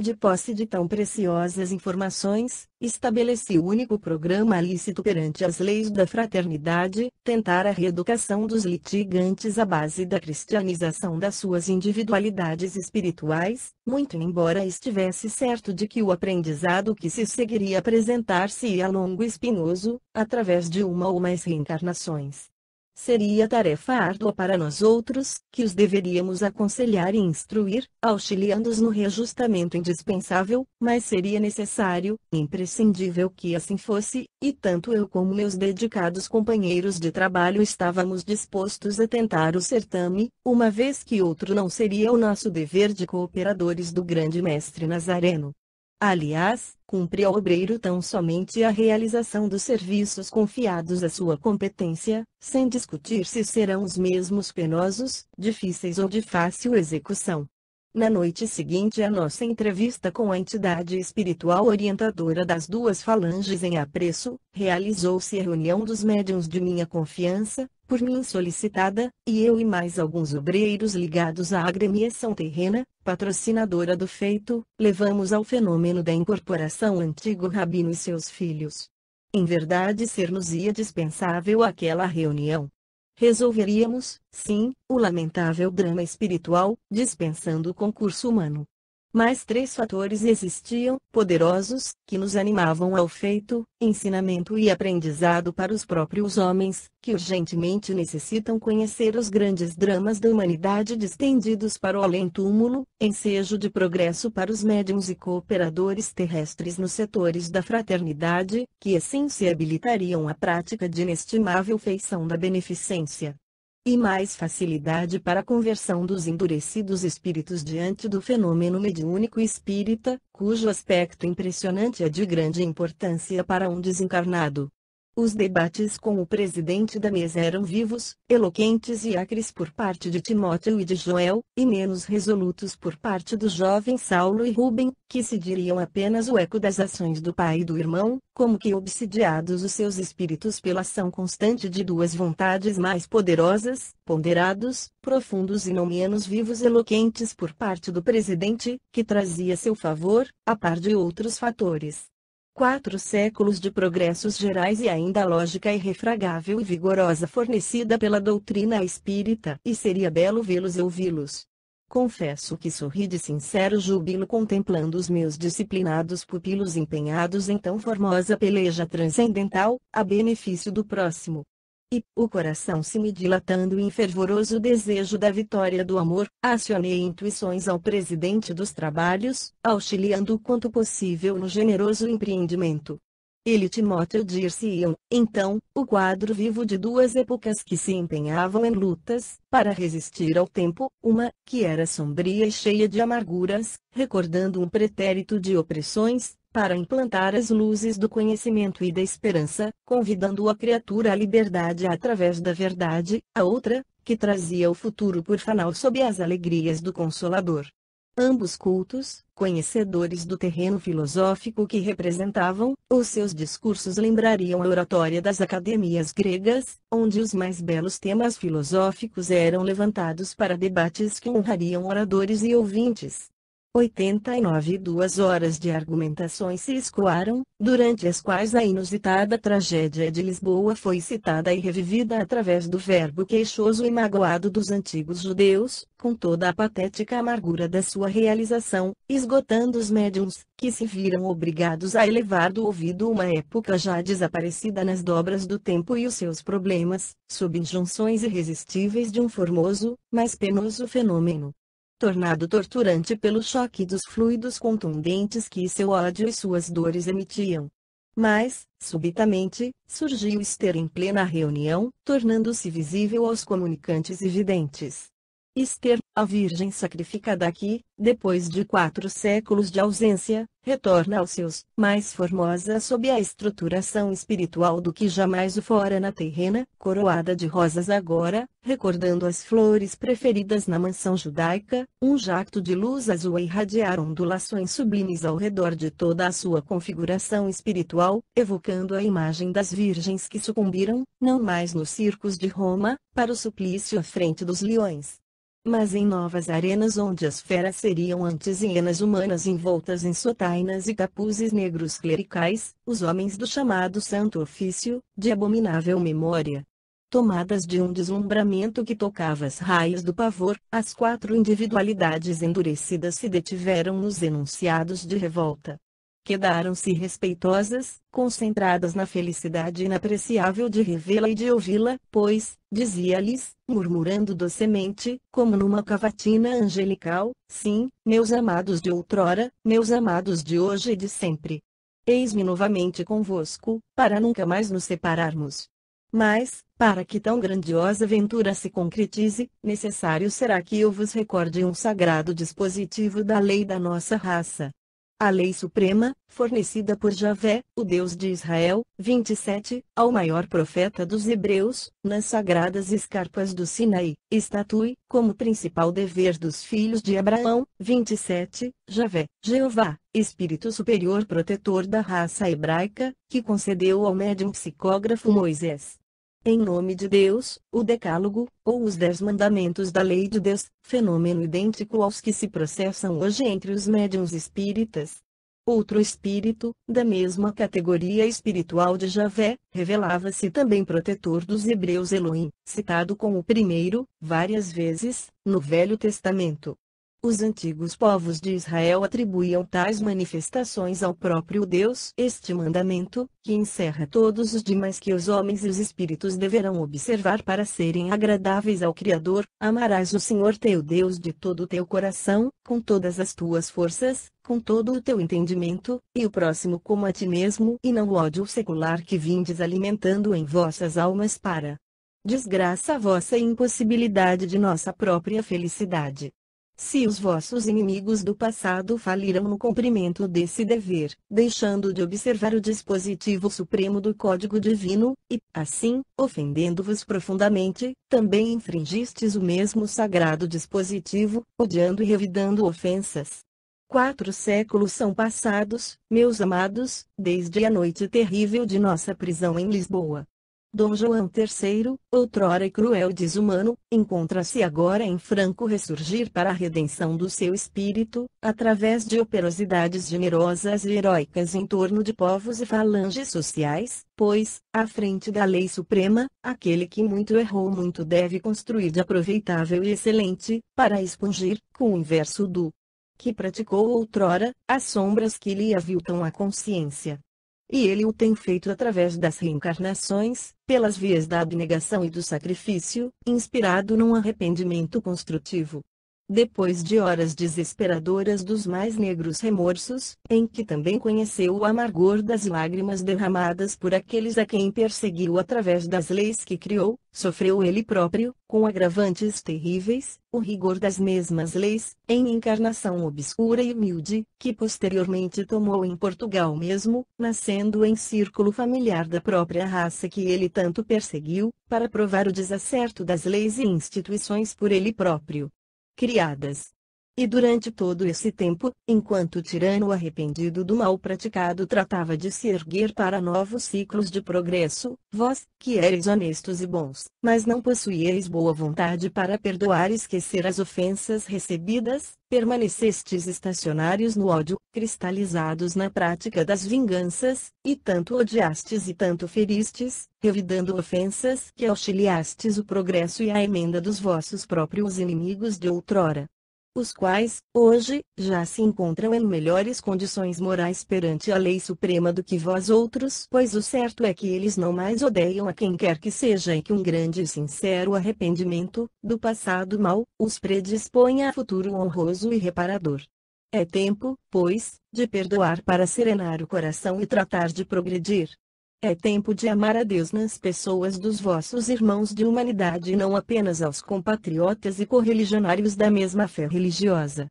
De posse de tão preciosas informações, estabeleci o único programa lícito perante as leis da fraternidade, tentar a reeducação dos litigantes à base da cristianização das suas individualidades espirituais, muito embora estivesse certo de que o aprendizado que se seguiria apresentar-se-ia longo e espinhoso, através de uma ou mais reencarnações. Seria tarefa árdua para nós outros, que os deveríamos aconselhar e instruir, auxiliando-os no reajustamento indispensável, mas seria necessário, imprescindível que assim fosse, e tanto eu como meus dedicados companheiros de trabalho estávamos dispostos a tentar o certame, uma vez que outro não seria o nosso dever de cooperadores do grande mestre Nazareno. Aliás, cumpre ao obreiro tão somente a realização dos serviços confiados à sua competência, sem discutir se serão os mesmos penosos, difíceis ou de fácil execução. Na noite seguinte à nossa entrevista com a entidade espiritual orientadora das duas falanges em apreço, realizou-se a reunião dos médiuns de minha confiança, por mim solicitada, e eu e mais alguns obreiros ligados à agremiação terrena, patrocinadora do feito, levamos ao fenômeno da incorporação o antigo rabino e seus filhos. Em verdade ser-nos-ia dispensável aquela reunião. Resolveríamos, sim, o lamentável drama espiritual, dispensando o concurso humano. Mas 3 fatores existiam, poderosos, que nos animavam ao feito: ensinamento e aprendizado para os próprios homens, que urgentemente necessitam conhecer os grandes dramas da humanidade distendidos para o além-túmulo, ensejo de progresso para os médiuns e cooperadores terrestres nos setores da fraternidade, que assim se habilitariam à prática de inestimável feição da beneficência. E mais facilidade para a conversão dos endurecidos espíritos diante do fenômeno mediúnico espírita, cujo aspecto impressionante é de grande importância para um desencarnado. Os debates com o presidente da mesa eram vivos, eloquentes e acres por parte de Timóteo e de Joel, e menos resolutos por parte do jovem Saulo e Rubem, que se diriam apenas o eco das ações do pai e do irmão, como que obsidiados os seus espíritos pela ação constante de duas vontades mais poderosas, ponderados, profundos e não menos vivos eloquentes por parte do presidente, que trazia seu favor, a par de outros fatores. 4 séculos de progressos gerais e ainda lógica irrefragável e vigorosa fornecida pela doutrina espírita, e seria belo vê-los e ouvi-los. Confesso que sorri de sincero júbilo contemplando os meus disciplinados pupilos empenhados em tão formosa peleja transcendental, a benefício do próximo. E, o coração se me dilatando em fervoroso desejo da vitória do amor, acionei intuições ao presidente dos trabalhos, auxiliando o quanto possível no generoso empreendimento. Ele e Timóteo dir-se-iam, então, o quadro vivo de 2 épocas que se empenhavam em lutas, para resistir ao tempo, uma, que era sombria e cheia de amarguras, recordando um pretérito de opressões, para implantar as luzes do conhecimento e da esperança, convidando a criatura à liberdade através da verdade, a outra, que trazia o futuro por fanal sob as alegrias do Consolador. Ambos cultos, conhecedores do terreno filosófico que representavam, os seus discursos lembrariam a oratória das academias gregas, onde os mais belos temas filosóficos eram levantados para debates que honrariam oradores e ouvintes. 2 horas de argumentações se escoaram, durante as quais a inusitada tragédia de Lisboa foi citada e revivida através do verbo queixoso e magoado dos antigos judeus, com toda a patética amargura da sua realização, esgotando os médiuns, que se viram obrigados a elevar do ouvido uma época já desaparecida nas dobras do tempo e os seus problemas, sob injunções irresistíveis de um formoso, mas penoso fenômeno, tornado torturante pelo choque dos fluidos contundentes que seu ódio e suas dores emitiam. Mas, subitamente, surgiu Esther em plena reunião, tornando-se visível aos comunicantes e videntes. Esther, a Virgem sacrificada aqui, depois de 4 séculos de ausência, retorna aos seus, mais formosa sob a estruturação espiritual do que jamais o fora na terrena, coroada de rosas agora, recordando as flores preferidas na mansão judaica, um jacto de luz azul a irradiar ondulações sublimes ao redor de toda a sua configuração espiritual, evocando a imagem das virgens que sucumbiram, não mais nos circos de Roma, para o suplício à frente dos leões, mas em novas arenas onde as feras seriam antes hienas humanas envoltas em sotainas e capuzes negros clericais, os homens do chamado Santo Ofício, de abominável memória. Tomadas de um deslumbramento que tocava as raias do pavor, as 4 individualidades endurecidas se detiveram nos enunciados de revolta. Quedaram-se respeitosas, concentradas na felicidade inapreciável de revê-la e de ouvi-la, pois, dizia-lhes, murmurando docemente, como numa cavatina angelical, sim, meus amados de outrora, meus amados de hoje e de sempre. Eis-me novamente convosco, para nunca mais nos separarmos. Mas, para que tão grandiosa ventura se concretize, necessário será que eu vos recorde um sagrado dispositivo da lei da nossa raça. A lei suprema, fornecida por Javé, o Deus de Israel, 27, ao maior profeta dos hebreus, nas sagradas escarpas do Sinaí, estatui, como principal dever dos filhos de Abraão, 27, Javé, Jeová, Espírito superior protetor da raça hebraica, que concedeu ao médium psicógrafo Moisés, em nome de Deus, o Decálogo, ou os 10 mandamentos da lei de Deus, fenômeno idêntico aos que se processam hoje entre os médiuns espíritas. Outro espírito, da mesma categoria espiritual de Javé, revelava-se também protetor dos hebreus Elohim, citado como o primeiro, várias vezes, no Velho Testamento. Os antigos povos de Israel atribuíam tais manifestações ao próprio Deus. Este mandamento, que encerra todos os demais que os homens e os espíritos deverão observar para serem agradáveis ao Criador, amarás o Senhor teu Deus de todo o teu coração, com todas as tuas forças, com todo o teu entendimento, e o próximo como a ti mesmo, e não o ódio secular que vindes alimentando em vossas almas para desgraça vossa e impossibilidade de nossa própria felicidade. Se os vossos inimigos do passado faliram no cumprimento desse dever, deixando de observar o dispositivo supremo do Código Divino, e, assim, ofendendo-vos profundamente, também infringistes o mesmo sagrado dispositivo, odiando e revidando ofensas. 4 séculos são passados, meus amados, desde a noite terrível de nossa prisão em Lisboa. Dom João III, outrora cruel e desumano, encontra-se agora em franco ressurgir para a redenção do seu espírito, através de operosidades generosas e heróicas em torno de povos e falanges sociais, pois, à frente da lei suprema, aquele que muito errou muito deve construir de aproveitável e excelente, para expungir, com o inverso do que praticou outrora, as sombras que lhe aviltam a consciência. E ele o tem feito através das reencarnações, pelas vias da abnegação e do sacrifício, inspirado num arrependimento construtivo. Depois de horas desesperadoras dos mais negros remorsos, em que também conheceu o amargor das lágrimas derramadas por aqueles a quem perseguiu através das leis que criou, sofreu ele próprio, com agravantes terríveis, o rigor das mesmas leis, em encarnação obscura e humilde, que posteriormente tomou em Portugal mesmo, nascendo em círculo familiar da própria raça que ele tanto perseguiu, para provar o desacerto das leis e instituições por ele próprio criadas. E durante todo esse tempo, enquanto o tirano arrependido do mal praticado tratava de se erguer para novos ciclos de progresso, vós, que eres honestos e bons, mas não possuíeis boa vontade para perdoar e esquecer as ofensas recebidas, permanecestes estacionários no ódio, cristalizados na prática das vinganças, e tanto odiastes e tanto feristes, revidando ofensas que auxiliastes o progresso e a emenda dos vossos próprios inimigos de outrora, os quais, hoje, já se encontram em melhores condições morais perante a lei suprema do que vós outros, pois o certo é que eles não mais odeiam a quem quer que seja e que um grande e sincero arrependimento, do passado mal, os predispõe a futuro honroso e reparador. É tempo, pois, de perdoar para serenar o coração e tratar de progredir. É tempo de amar a Deus nas pessoas dos vossos irmãos de humanidade e não apenas aos compatriotas e correligionários da mesma fé religiosa.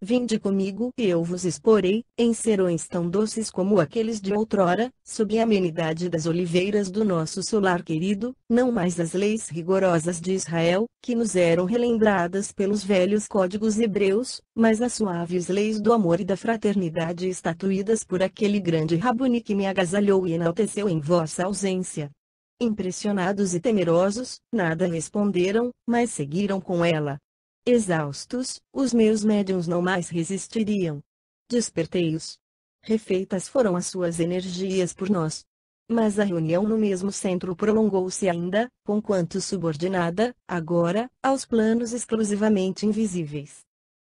Vinde comigo e eu vos exporei, em serões tão doces como aqueles de outrora, sob a amenidade das oliveiras do nosso solar querido, não mais as leis rigorosas de Israel, que nos eram relembradas pelos velhos códigos hebreus, mas as suaves leis do amor e da fraternidade estatuídas por aquele grande Rabuni que me agasalhou e enalteceu em vossa ausência. Impressionados e temerosos, nada responderam, mas seguiram com ela. Exaustos, os meus médiuns não mais resistiriam. Despertei-os. Refeitas foram as suas energias por nós. Mas a reunião no mesmo centro prolongou-se ainda, conquanto subordinada, agora, aos planos exclusivamente invisíveis.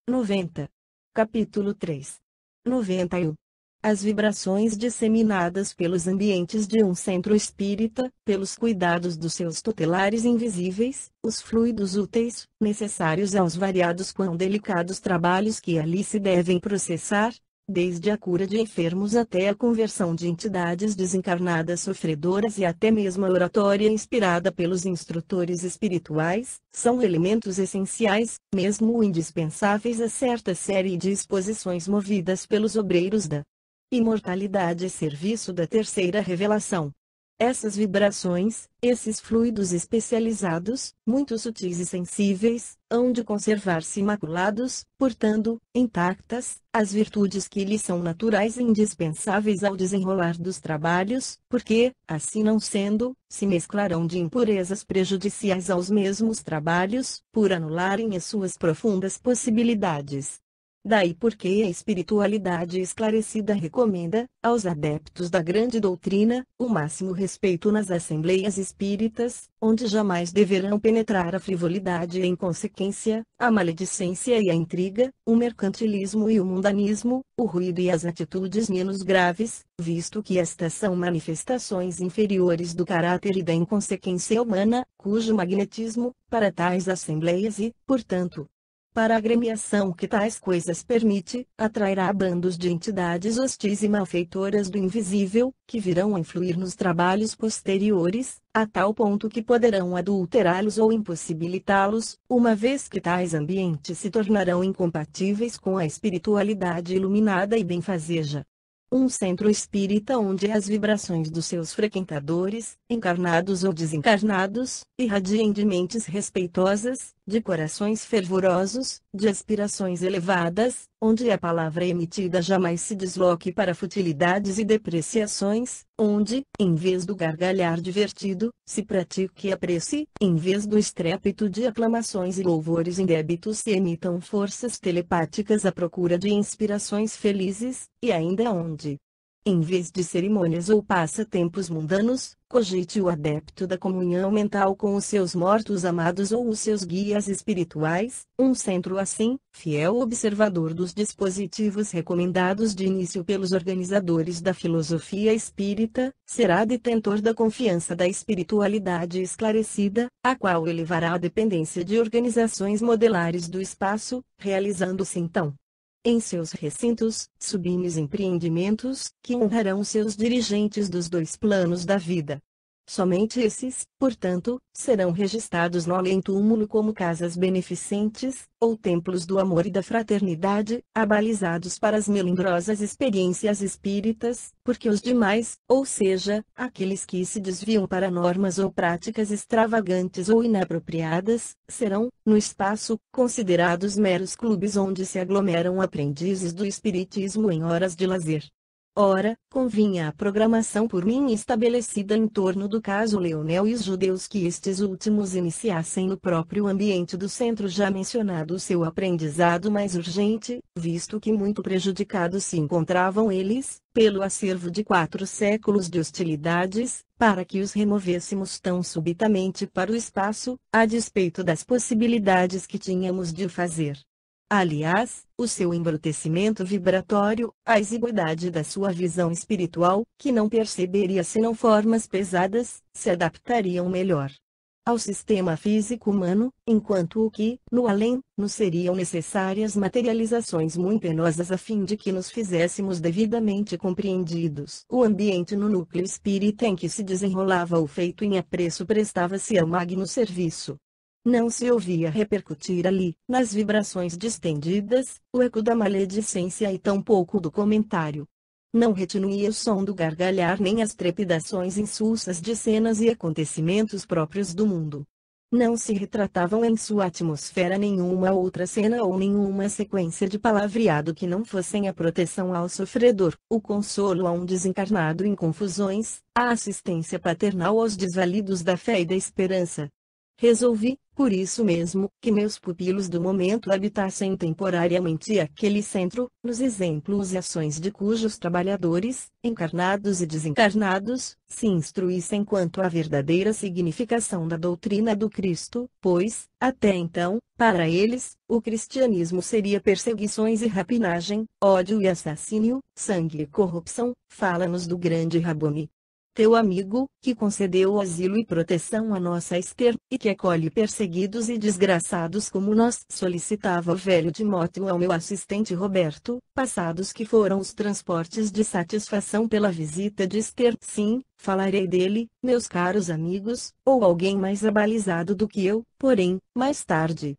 90. Capítulo 3. 91. As vibrações disseminadas pelos ambientes de um centro espírita, pelos cuidados dos seus tutelares invisíveis, os fluidos úteis, necessários aos variados quão delicados trabalhos que ali se devem processar, desde a cura de enfermos até a conversão de entidades desencarnadas sofredoras e até mesmo a oratória inspirada pelos instrutores espirituais, são elementos essenciais, mesmo indispensáveis a certa série de exposições movidas pelos obreiros da imortalidade e serviço da terceira revelação. Essas vibrações, esses fluidos especializados, muito sutis e sensíveis, hão de conservar-se imaculados, portando, intactas, as virtudes que lhes são naturais e indispensáveis ao desenrolar dos trabalhos, porque, assim não sendo, se mesclarão de impurezas prejudiciais aos mesmos trabalhos, por anularem as suas profundas possibilidades. Daí porque a espiritualidade esclarecida recomenda, aos adeptos da grande doutrina, o máximo respeito nas assembleias espíritas, onde jamais deverão penetrar a frivolidade e a inconsequência, a maledicência e a intriga, o mercantilismo e o mundanismo, o ruído e as atitudes menos graves, visto que estas são manifestações inferiores do caráter e da inconsequência humana, cujo magnetismo, para tais assembleias e, portanto, para a agremiação que tais coisas permite, atrairá bandos de entidades hostis e malfeitoras do invisível, que virão a influir nos trabalhos posteriores, a tal ponto que poderão adulterá-los ou impossibilitá-los, uma vez que tais ambientes se tornarão incompatíveis com a espiritualidade iluminada e benfazeja. Um centro espírita onde as vibrações dos seus frequentadores, encarnados ou desencarnados, irradiem de mentes respeitosas, de corações fervorosos, de aspirações elevadas, onde a palavra emitida jamais se desloque para futilidades e depreciações, onde, em vez do gargalhar divertido, se pratique a prece, em vez do estrépito de aclamações e louvores indébitos se emitam forças telepáticas à procura de inspirações felizes, e ainda onde, em vez de cerimônias ou passatempos mundanos, cogite o adepto da comunhão mental com os seus mortos amados ou os seus guias espirituais, um centro assim, fiel observador dos dispositivos recomendados de início pelos organizadores da filosofia espírita, será detentor da confiança da espiritualidade esclarecida, a qual elevará a dependência de organizações modelares do espaço, realizando-se então, em seus recintos, sublimes empreendimentos, que honrarão seus dirigentes dos dois planos da vida. Somente esses, portanto, serão registrados no além-túmulo como casas beneficentes, ou templos do amor e da fraternidade, abalizados para as melindrosas experiências espíritas, porque os demais, ou seja, aqueles que se desviam para normas ou práticas extravagantes ou inapropriadas, serão, no espaço, considerados meros clubes onde se aglomeram aprendizes do espiritismo em horas de lazer. Ora, convinha a programação por mim estabelecida em torno do caso Leonel e os judeus que estes últimos iniciassem no próprio ambiente do centro já mencionado o seu aprendizado mais urgente, visto que muito prejudicados se encontravam eles, pelo acervo de 4 séculos de hostilidades, para que os removêssemos tão subitamente para o espaço, a despeito das possibilidades que tínhamos de o fazer. Aliás, o seu embrutecimento vibratório, a exiguidade da sua visão espiritual, que não perceberia senão formas pesadas, se adaptariam melhor ao sistema físico humano, enquanto o que, no além, nos seriam necessárias materializações muito penosas a fim de que nos fizéssemos devidamente compreendidos. O ambiente no núcleo espírita em que se desenrolava o feito em apreço prestava-se ao magno serviço. Não se ouvia repercutir ali, nas vibrações distendidas, o eco da maledicência e tampouco do comentário. Não retinuía o som do gargalhar nem as trepidações insulsas de cenas e acontecimentos próprios do mundo. Não se retratavam em sua atmosfera nenhuma outra cena ou nenhuma sequência de palavreado que não fossem a proteção ao sofredor, o consolo a um desencarnado em confusões, a assistência paternal aos desvalidos da fé e da esperança. Resolvi, por isso mesmo, que meus pupilos do momento habitassem temporariamente aquele centro, nos exemplos e ações de cujos trabalhadores, encarnados e desencarnados, se instruíssem quanto à verdadeira significação da doutrina do Cristo, pois, até então, para eles, o cristianismo seria perseguições e rapinagem, ódio e assassínio, sangue e corrupção. Fala-nos do grande Rabboni, teu amigo, que concedeu asilo e proteção a nossa Esther, e que acolhe perseguidos e desgraçados como nós, solicitava o velho Timóteo ao meu assistente Roberto, passados que foram os transportes de satisfação pela visita de Esther. Sim, falarei dele, meus caros amigos, ou alguém mais abalizado do que eu, porém, mais tarde.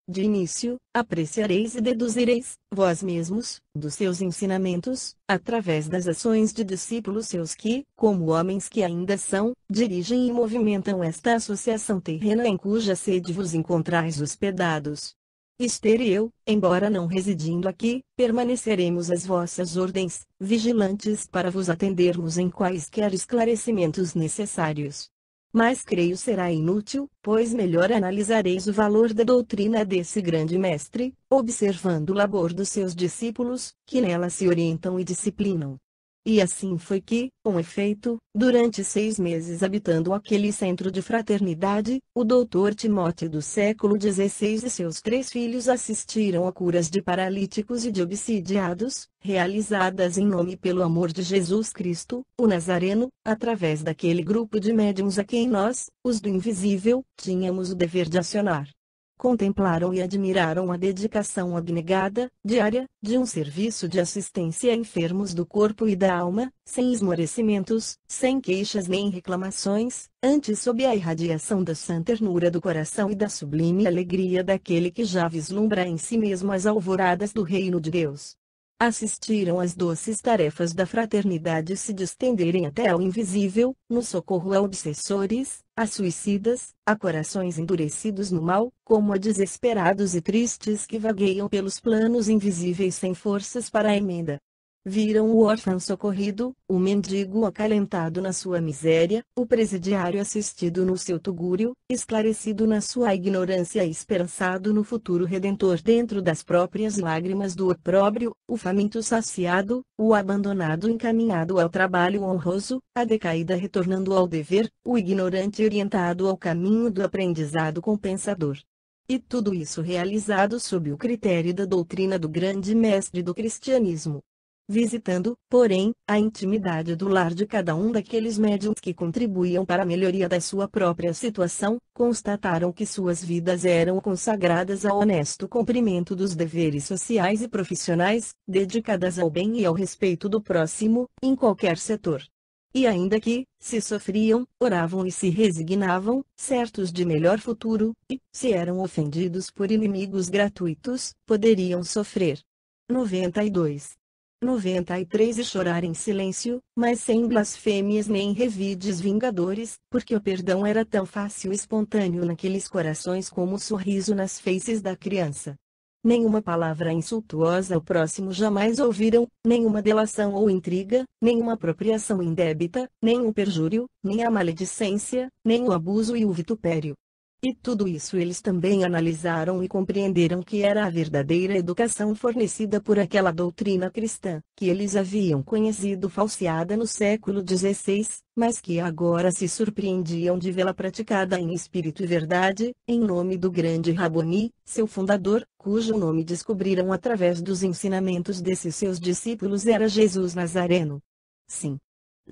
De início, apreciareis e deduzireis, vós mesmos, dos seus ensinamentos, através das ações de discípulos seus que, como homens que ainda são, dirigem e movimentam esta associação terrena em cuja sede vos encontrais hospedados. Esther e eu, embora não residindo aqui, permaneceremos às vossas ordens, vigilantes para vos atendermos em quaisquer esclarecimentos necessários. Mas creio será inútil, pois melhor analisareis o valor da doutrina desse grande mestre, observando o labor dos seus discípulos, que nela se orientam e disciplinam. E assim foi que, com efeito, durante 6 meses habitando aquele centro de fraternidade, o doutor Timóteo do século XVI e seus 3 filhos assistiram a curas de paralíticos e de obsidiados, realizadas em nome e pelo amor de Jesus Cristo, o Nazareno, através daquele grupo de médiuns a quem nós, os do invisível, tínhamos o dever de acionar. Contemplaram e admiraram a dedicação abnegada, diária, de um serviço de assistência a enfermos do corpo e da alma, sem esmorecimentos, sem queixas nem reclamações, antes sob a irradiação da sã ternura do coração e da sublime alegria daquele que já vislumbra em si mesmo as alvoradas do reino de Deus. Assistiram às doces tarefas da fraternidade se distenderem até ao invisível, no socorro a obsessores, a suicidas, a corações endurecidos no mal, como a desesperados e tristes que vagueiam pelos planos invisíveis sem forças para a emenda. Viram o órfão socorrido, o mendigo acalentado na sua miséria, o presidiário assistido no seu tugúrio, esclarecido na sua ignorância e esperançado no futuro redentor dentro das próprias lágrimas do opróbrio, o faminto saciado, o abandonado encaminhado ao trabalho honroso, a decaída retornando ao dever, o ignorante orientado ao caminho do aprendizado compensador. E tudo isso realizado sob o critério da doutrina do grande mestre do cristianismo. Visitando, porém, a intimidade do lar de cada um daqueles médiuns que contribuíam para a melhoria da sua própria situação, constataram que suas vidas eram consagradas ao honesto cumprimento dos deveres sociais e profissionais, dedicadas ao bem e ao respeito do próximo, em qualquer setor. E ainda que, se sofriam, oravam e se resignavam, certos de melhor futuro, e, se eram ofendidos por inimigos gratuitos, poderiam sofrer. 92. 93 E chorar em silêncio, mas sem blasfêmias nem revides vingadores, porque o perdão era tão fácil e espontâneo naqueles corações como o sorriso nas faces da criança. Nenhuma palavra insultuosa ao próximo jamais ouviram, nenhuma delação ou intriga, nenhuma apropriação indébita, nem o perjúrio, nem a maledicência, nem o abuso e o vitupério. E tudo isso eles também analisaram e compreenderam que era a verdadeira educação fornecida por aquela doutrina cristã, que eles haviam conhecido falseada no século XVI, mas que agora se surpreendiam de vê-la praticada em espírito e verdade, em nome do grande Rabboni, seu fundador, cujo nome descobriram através dos ensinamentos desses seus discípulos era Jesus Nazareno. Sim.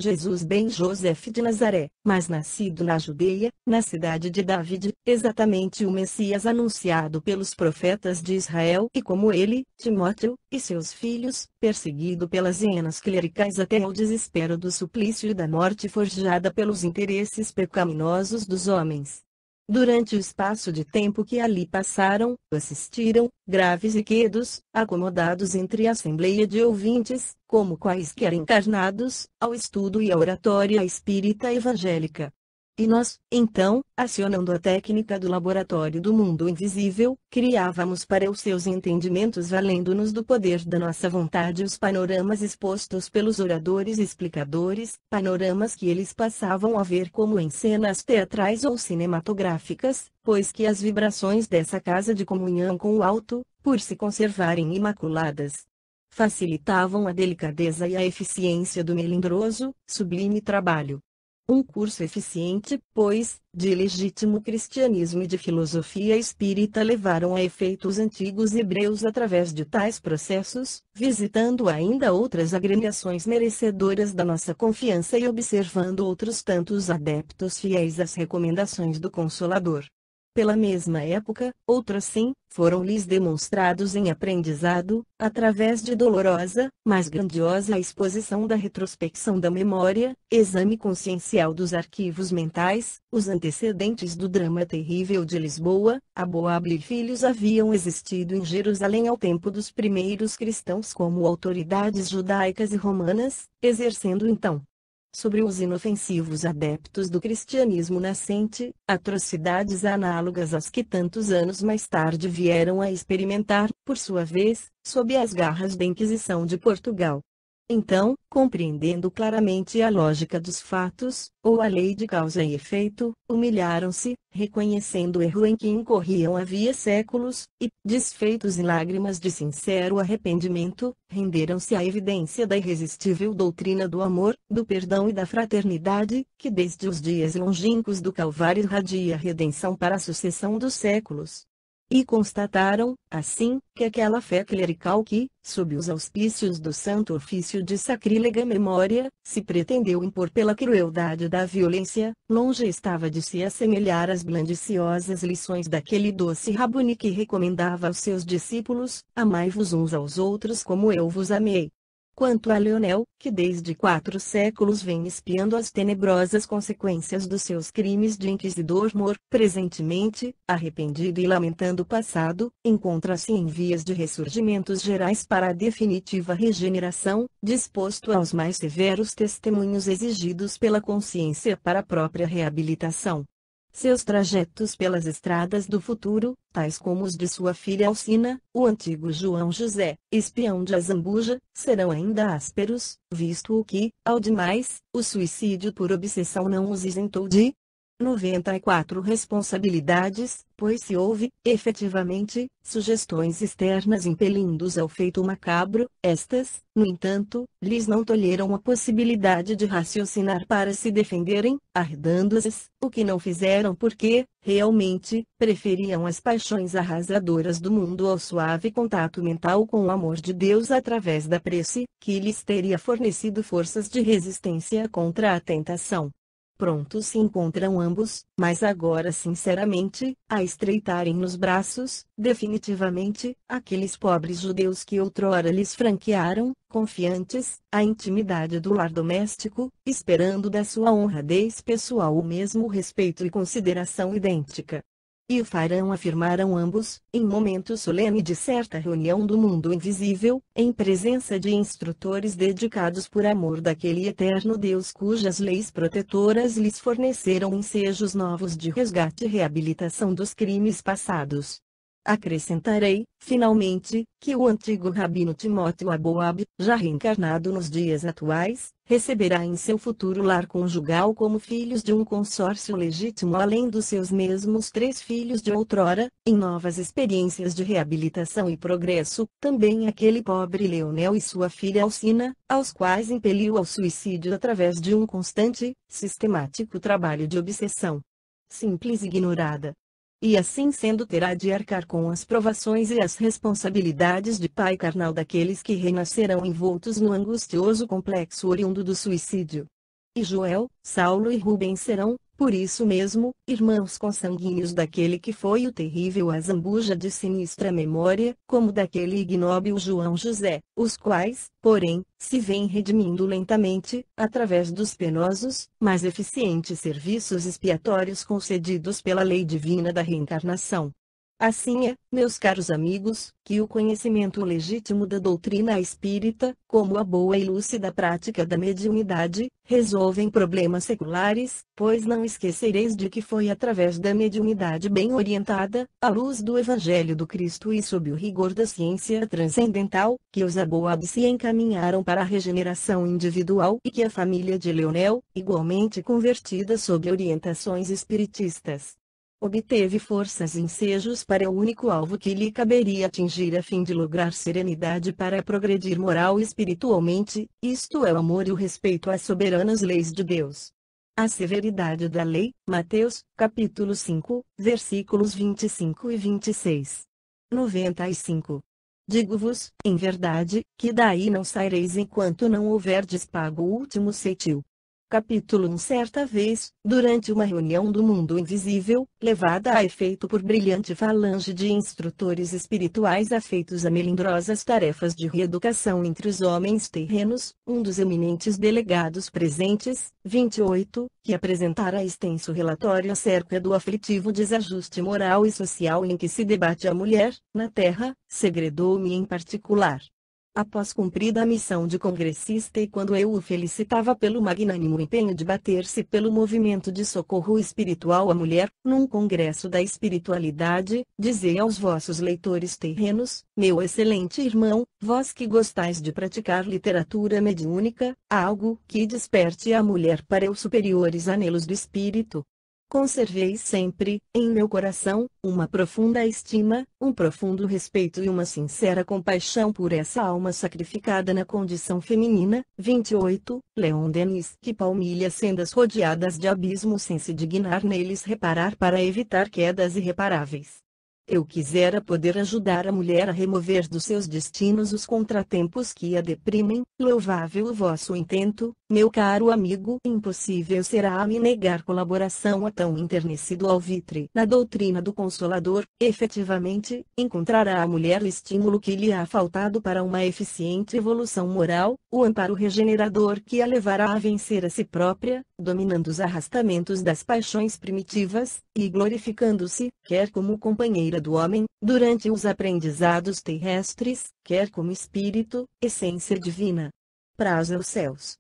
Jesus ben Joseph de Nazaré, mas nascido na Judeia, na cidade de David, exatamente o Messias anunciado pelos profetas de Israel e como ele, Timóteo, e seus filhos, perseguido pelas hienas clericais até ao desespero do suplício e da morte forjada pelos interesses pecaminosos dos homens. Durante o espaço de tempo que ali passaram, assistiram, graves e quedos, acomodados entre a assembleia de ouvintes, como quaisquer encarnados, ao estudo e à oratória espírita evangélica. E nós, então, acionando a técnica do laboratório do mundo invisível, criávamos para os seus entendimentos valendo-nos do poder da nossa vontade os panoramas expostos pelos oradores e explicadores, panoramas que eles passavam a ver como em cenas teatrais ou cinematográficas, pois que as vibrações dessa casa de comunhão com o alto, por se conservarem imaculadas, facilitavam a delicadeza e a eficiência do melindroso, sublime trabalho. Um curso eficiente, pois, de legítimo cristianismo e de filosofia espírita levaram a efeito os antigos hebreus através de tais processos, visitando ainda outras agremiações merecedoras da nossa confiança e observando outros tantos adeptos fiéis às recomendações do Consolador. Pela mesma época, outros sim, foram-lhes demonstrados em aprendizado, através de dolorosa, mas grandiosa exposição da retrospecção da memória, exame consciencial dos arquivos mentais, os antecedentes do drama terrível de Lisboa. Aboab e filhos haviam existido em Jerusalém ao tempo dos primeiros cristãos como autoridades judaicas e romanas, exercendo então sobre os inofensivos adeptos do cristianismo nascente, atrocidades análogas às que tantos anos mais tarde vieram a experimentar, por sua vez, sob as garras da Inquisição de Portugal. Então, compreendendo claramente a lógica dos fatos, ou a lei de causa e efeito, humilharam-se, reconhecendo o erro em que incorriam havia séculos, e, desfeitos em lágrimas de sincero arrependimento, renderam-se à evidência da irresistível doutrina do amor, do perdão e da fraternidade, que desde os dias longínquos do Calvário irradia a redenção para a sucessão dos séculos. E constataram, assim, que aquela fé clerical que, sob os auspícios do santo ofício de sacrílega memória, se pretendeu impor pela crueldade da violência, longe estava de se assemelhar às blandiciosas lições daquele doce Rabboni que recomendava aos seus discípulos: amai-vos uns aos outros como eu vos amei. Quanto a Leonel, que desde 4 séculos vem espiando as tenebrosas consequências dos seus crimes de inquisidor-mor, presentemente, arrependido e lamentando o passado, encontra-se em vias de ressurgimentos gerais para a definitiva regeneração, disposto aos mais severos testemunhos exigidos pela consciência para a própria reabilitação. Seus trajetos pelas estradas do futuro, tais como os de sua filha Alcina, o antigo João José, espião de Azambuja, serão ainda ásperos, visto o que, ao demais, o suicídio por obsessão não os isentou de 94 responsabilidades, pois se houve, efetivamente, sugestões externas impelindo-os ao feito macabro, estas, no entanto, lhes não tolheram a possibilidade de raciocinar para se defenderem, arredando-as, o que não fizeram porque, realmente, preferiam as paixões arrasadoras do mundo ao suave contato mental com o amor de Deus através da prece, que lhes teria fornecido forças de resistência contra a tentação. prontos se encontram ambos, mas agora sinceramente, a estreitarem nos braços, definitivamente, aqueles pobres judeus que outrora lhes franquearam, confiantes, a intimidade do lar doméstico, esperando da sua honradez pessoal o mesmo respeito e consideração idêntica. E o farão, afirmaram ambos, em momento solene de certa reunião do mundo invisível, em presença de instrutores dedicados por amor daquele eterno Deus cujas leis protetoras lhes forneceram ensejos novos de resgate e reabilitação dos crimes passados. Acrescentarei, finalmente, que o antigo rabino Timóteo Aboab, já reencarnado nos dias atuais, receberá em seu futuro lar conjugal como filhos de um consórcio legítimo além dos seus mesmos 3 filhos de outrora, em novas experiências de reabilitação e progresso, também aquele pobre Leonel e sua filha Alcina, aos quais impeliu ao suicídio através de um constante, sistemático trabalho de obsessão simples e ignorada. E assim sendo terá de arcar com as provações e as responsabilidades de pai carnal daqueles que renascerão envoltos no angustioso complexo oriundo do suicídio. E Joel, Saulo e Rubens serão, por isso mesmo, irmãos consanguíneos daquele que foi o terrível Azambuja de sinistra memória, como daquele ignóbil João José, os quais, porém, se vêm redimindo lentamente, através dos penosos, mas eficientes serviços expiatórios concedidos pela lei divina da reencarnação. Assim é, meus caros amigos, que o conhecimento legítimo da doutrina espírita, como a boa e lúcida prática da mediunidade, resolvem problemas seculares, pois não esquecereis de que foi através da mediunidade bem orientada, à luz do Evangelho do Cristo e sob o rigor da ciência transcendental, que os Aboab se encaminharam para a regeneração individual e que a família de Leonel, igualmente convertida sob orientações espiritistas, obteve forças e ensejos para o único alvo que lhe caberia atingir a fim de lograr serenidade para progredir moral e espiritualmente, isto é o amor e o respeito às soberanas leis de Deus. A severidade da lei, Mateus, capítulo 5, versículos 25 e 26. 95. Digo-vos, em verdade, que daí não saireis enquanto não houverdes pago o último ceitil. Capítulo 1. Certa vez, durante uma reunião do mundo invisível, levada a efeito por brilhante falange de instrutores espirituais afeitos a melindrosas tarefas de reeducação entre os homens terrenos, um dos eminentes delegados presentes, 28, que apresentara extenso relatório acerca do aflitivo desajuste moral e social em que se debate a mulher, na Terra, segredou-me em particular. Após cumprida a missão de congressista e quando eu o felicitava pelo magnânimo empenho de bater-se pelo movimento de socorro espiritual à mulher, num congresso da espiritualidade, dizei aos vossos leitores terrenos, meu excelente irmão, vós que gostais de praticar literatura mediúnica, algo que desperte a mulher para os superiores anelos do espírito. Conserveis sempre, em meu coração, uma profunda estima, um profundo respeito e uma sincera compaixão por essa alma sacrificada na condição feminina. 28, Leon Denis. Que palmilha sendas rodeadas de abismos sem se dignar neles reparar para evitar quedas irreparáveis. Eu quisera poder ajudar a mulher a remover dos seus destinos os contratempos que a deprimem, louvável o vosso intento, meu caro amigo. Impossível será a me negar colaboração a tão enternecido alvitre. Na doutrina do Consolador, efetivamente, encontrará a mulher o estímulo que lhe há faltado para uma eficiente evolução moral, o amparo regenerador que a levará a vencer a si própria, dominando os arrastamentos das paixões primitivas, e glorificando-se, quer como companheira do homem, durante os aprendizados terrestres, quer como espírito, essência divina. Prazo aos céus,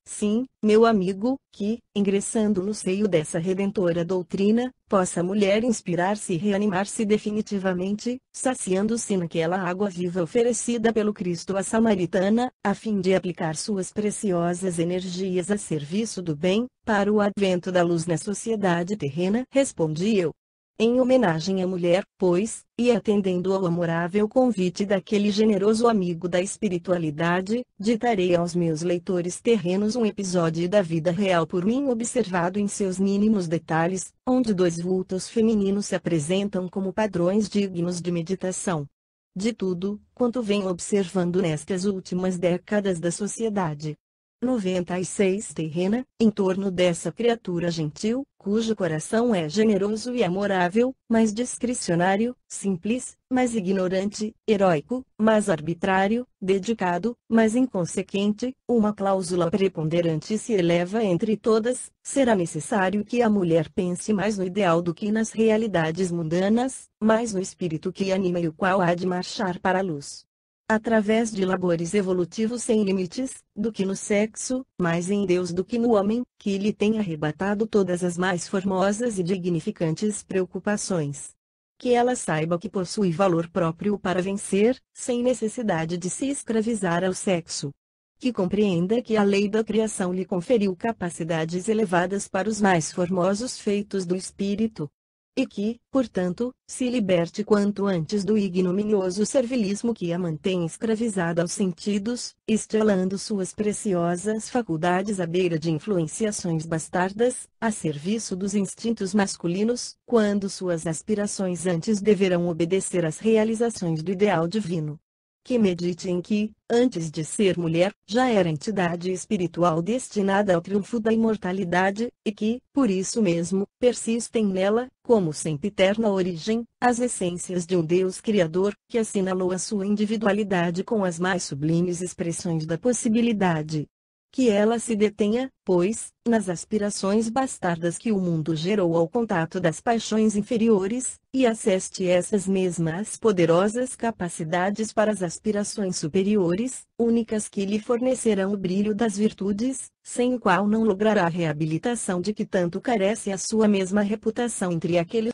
sim, meu amigo, que, ingressando no seio dessa redentora doutrina, possa a mulher inspirar-se e reanimar-se definitivamente, saciando-se naquela água viva oferecida pelo Cristo à Samaritana, a fim de aplicar suas preciosas energias a serviço do bem, para o advento da luz na sociedade terrena. Respondi eu. Em homenagem à mulher, pois, e atendendo ao amorável convite daquele generoso amigo da espiritualidade, ditarei aos meus leitores terrenos um episódio da vida real por mim observado em seus mínimos detalhes, onde 2 vultos femininos se apresentam como padrões dignos de meditação. De tudo, quanto venho observando nestas últimas décadas da sociedade 96 terrena, em torno dessa criatura gentil, cujo coração é generoso e amorável, mas discricionário, simples, mas ignorante, heróico, mas arbitrário, dedicado, mas inconsequente, uma cláusula preponderante se eleva entre todas. Será necessário que a mulher pense mais no ideal do que nas realidades mundanas, mais no espírito que anima e o qual há de marchar para a luz, através de labores evolutivos sem limites, do que no sexo, mais em Deus do que no homem, que lhe tem arrebatado todas as mais formosas e dignificantes preocupações. Que ela saiba que possui valor próprio para vencer, sem necessidade de se escravizar ao sexo. Que compreenda que a lei da criação lhe conferiu capacidades elevadas para os mais formosos feitos do espírito. E que, portanto, se liberte quanto antes do ignominioso servilismo que a mantém escravizada aos sentidos, estelando suas preciosas faculdades à beira de influenciações bastardas, a serviço dos instintos masculinos, quando suas aspirações antes deverão obedecer às realizações do ideal divino. Que medite em que, antes de ser mulher, já era entidade espiritual destinada ao triunfo da imortalidade, e que, por isso mesmo, persistem nela, como sempiterna origem, as essências de um Deus Criador, que assinalou a sua individualidade com as mais sublimes expressões da possibilidade. Que ela se detenha, pois, nas aspirações bastardas que o mundo gerou ao contato das paixões inferiores, e aceste essas mesmas poderosas capacidades para as aspirações superiores, únicas que lhe fornecerão o brilho das virtudes, sem o qual não logrará a reabilitação de que tanto carece a sua mesma reputação entre aqueles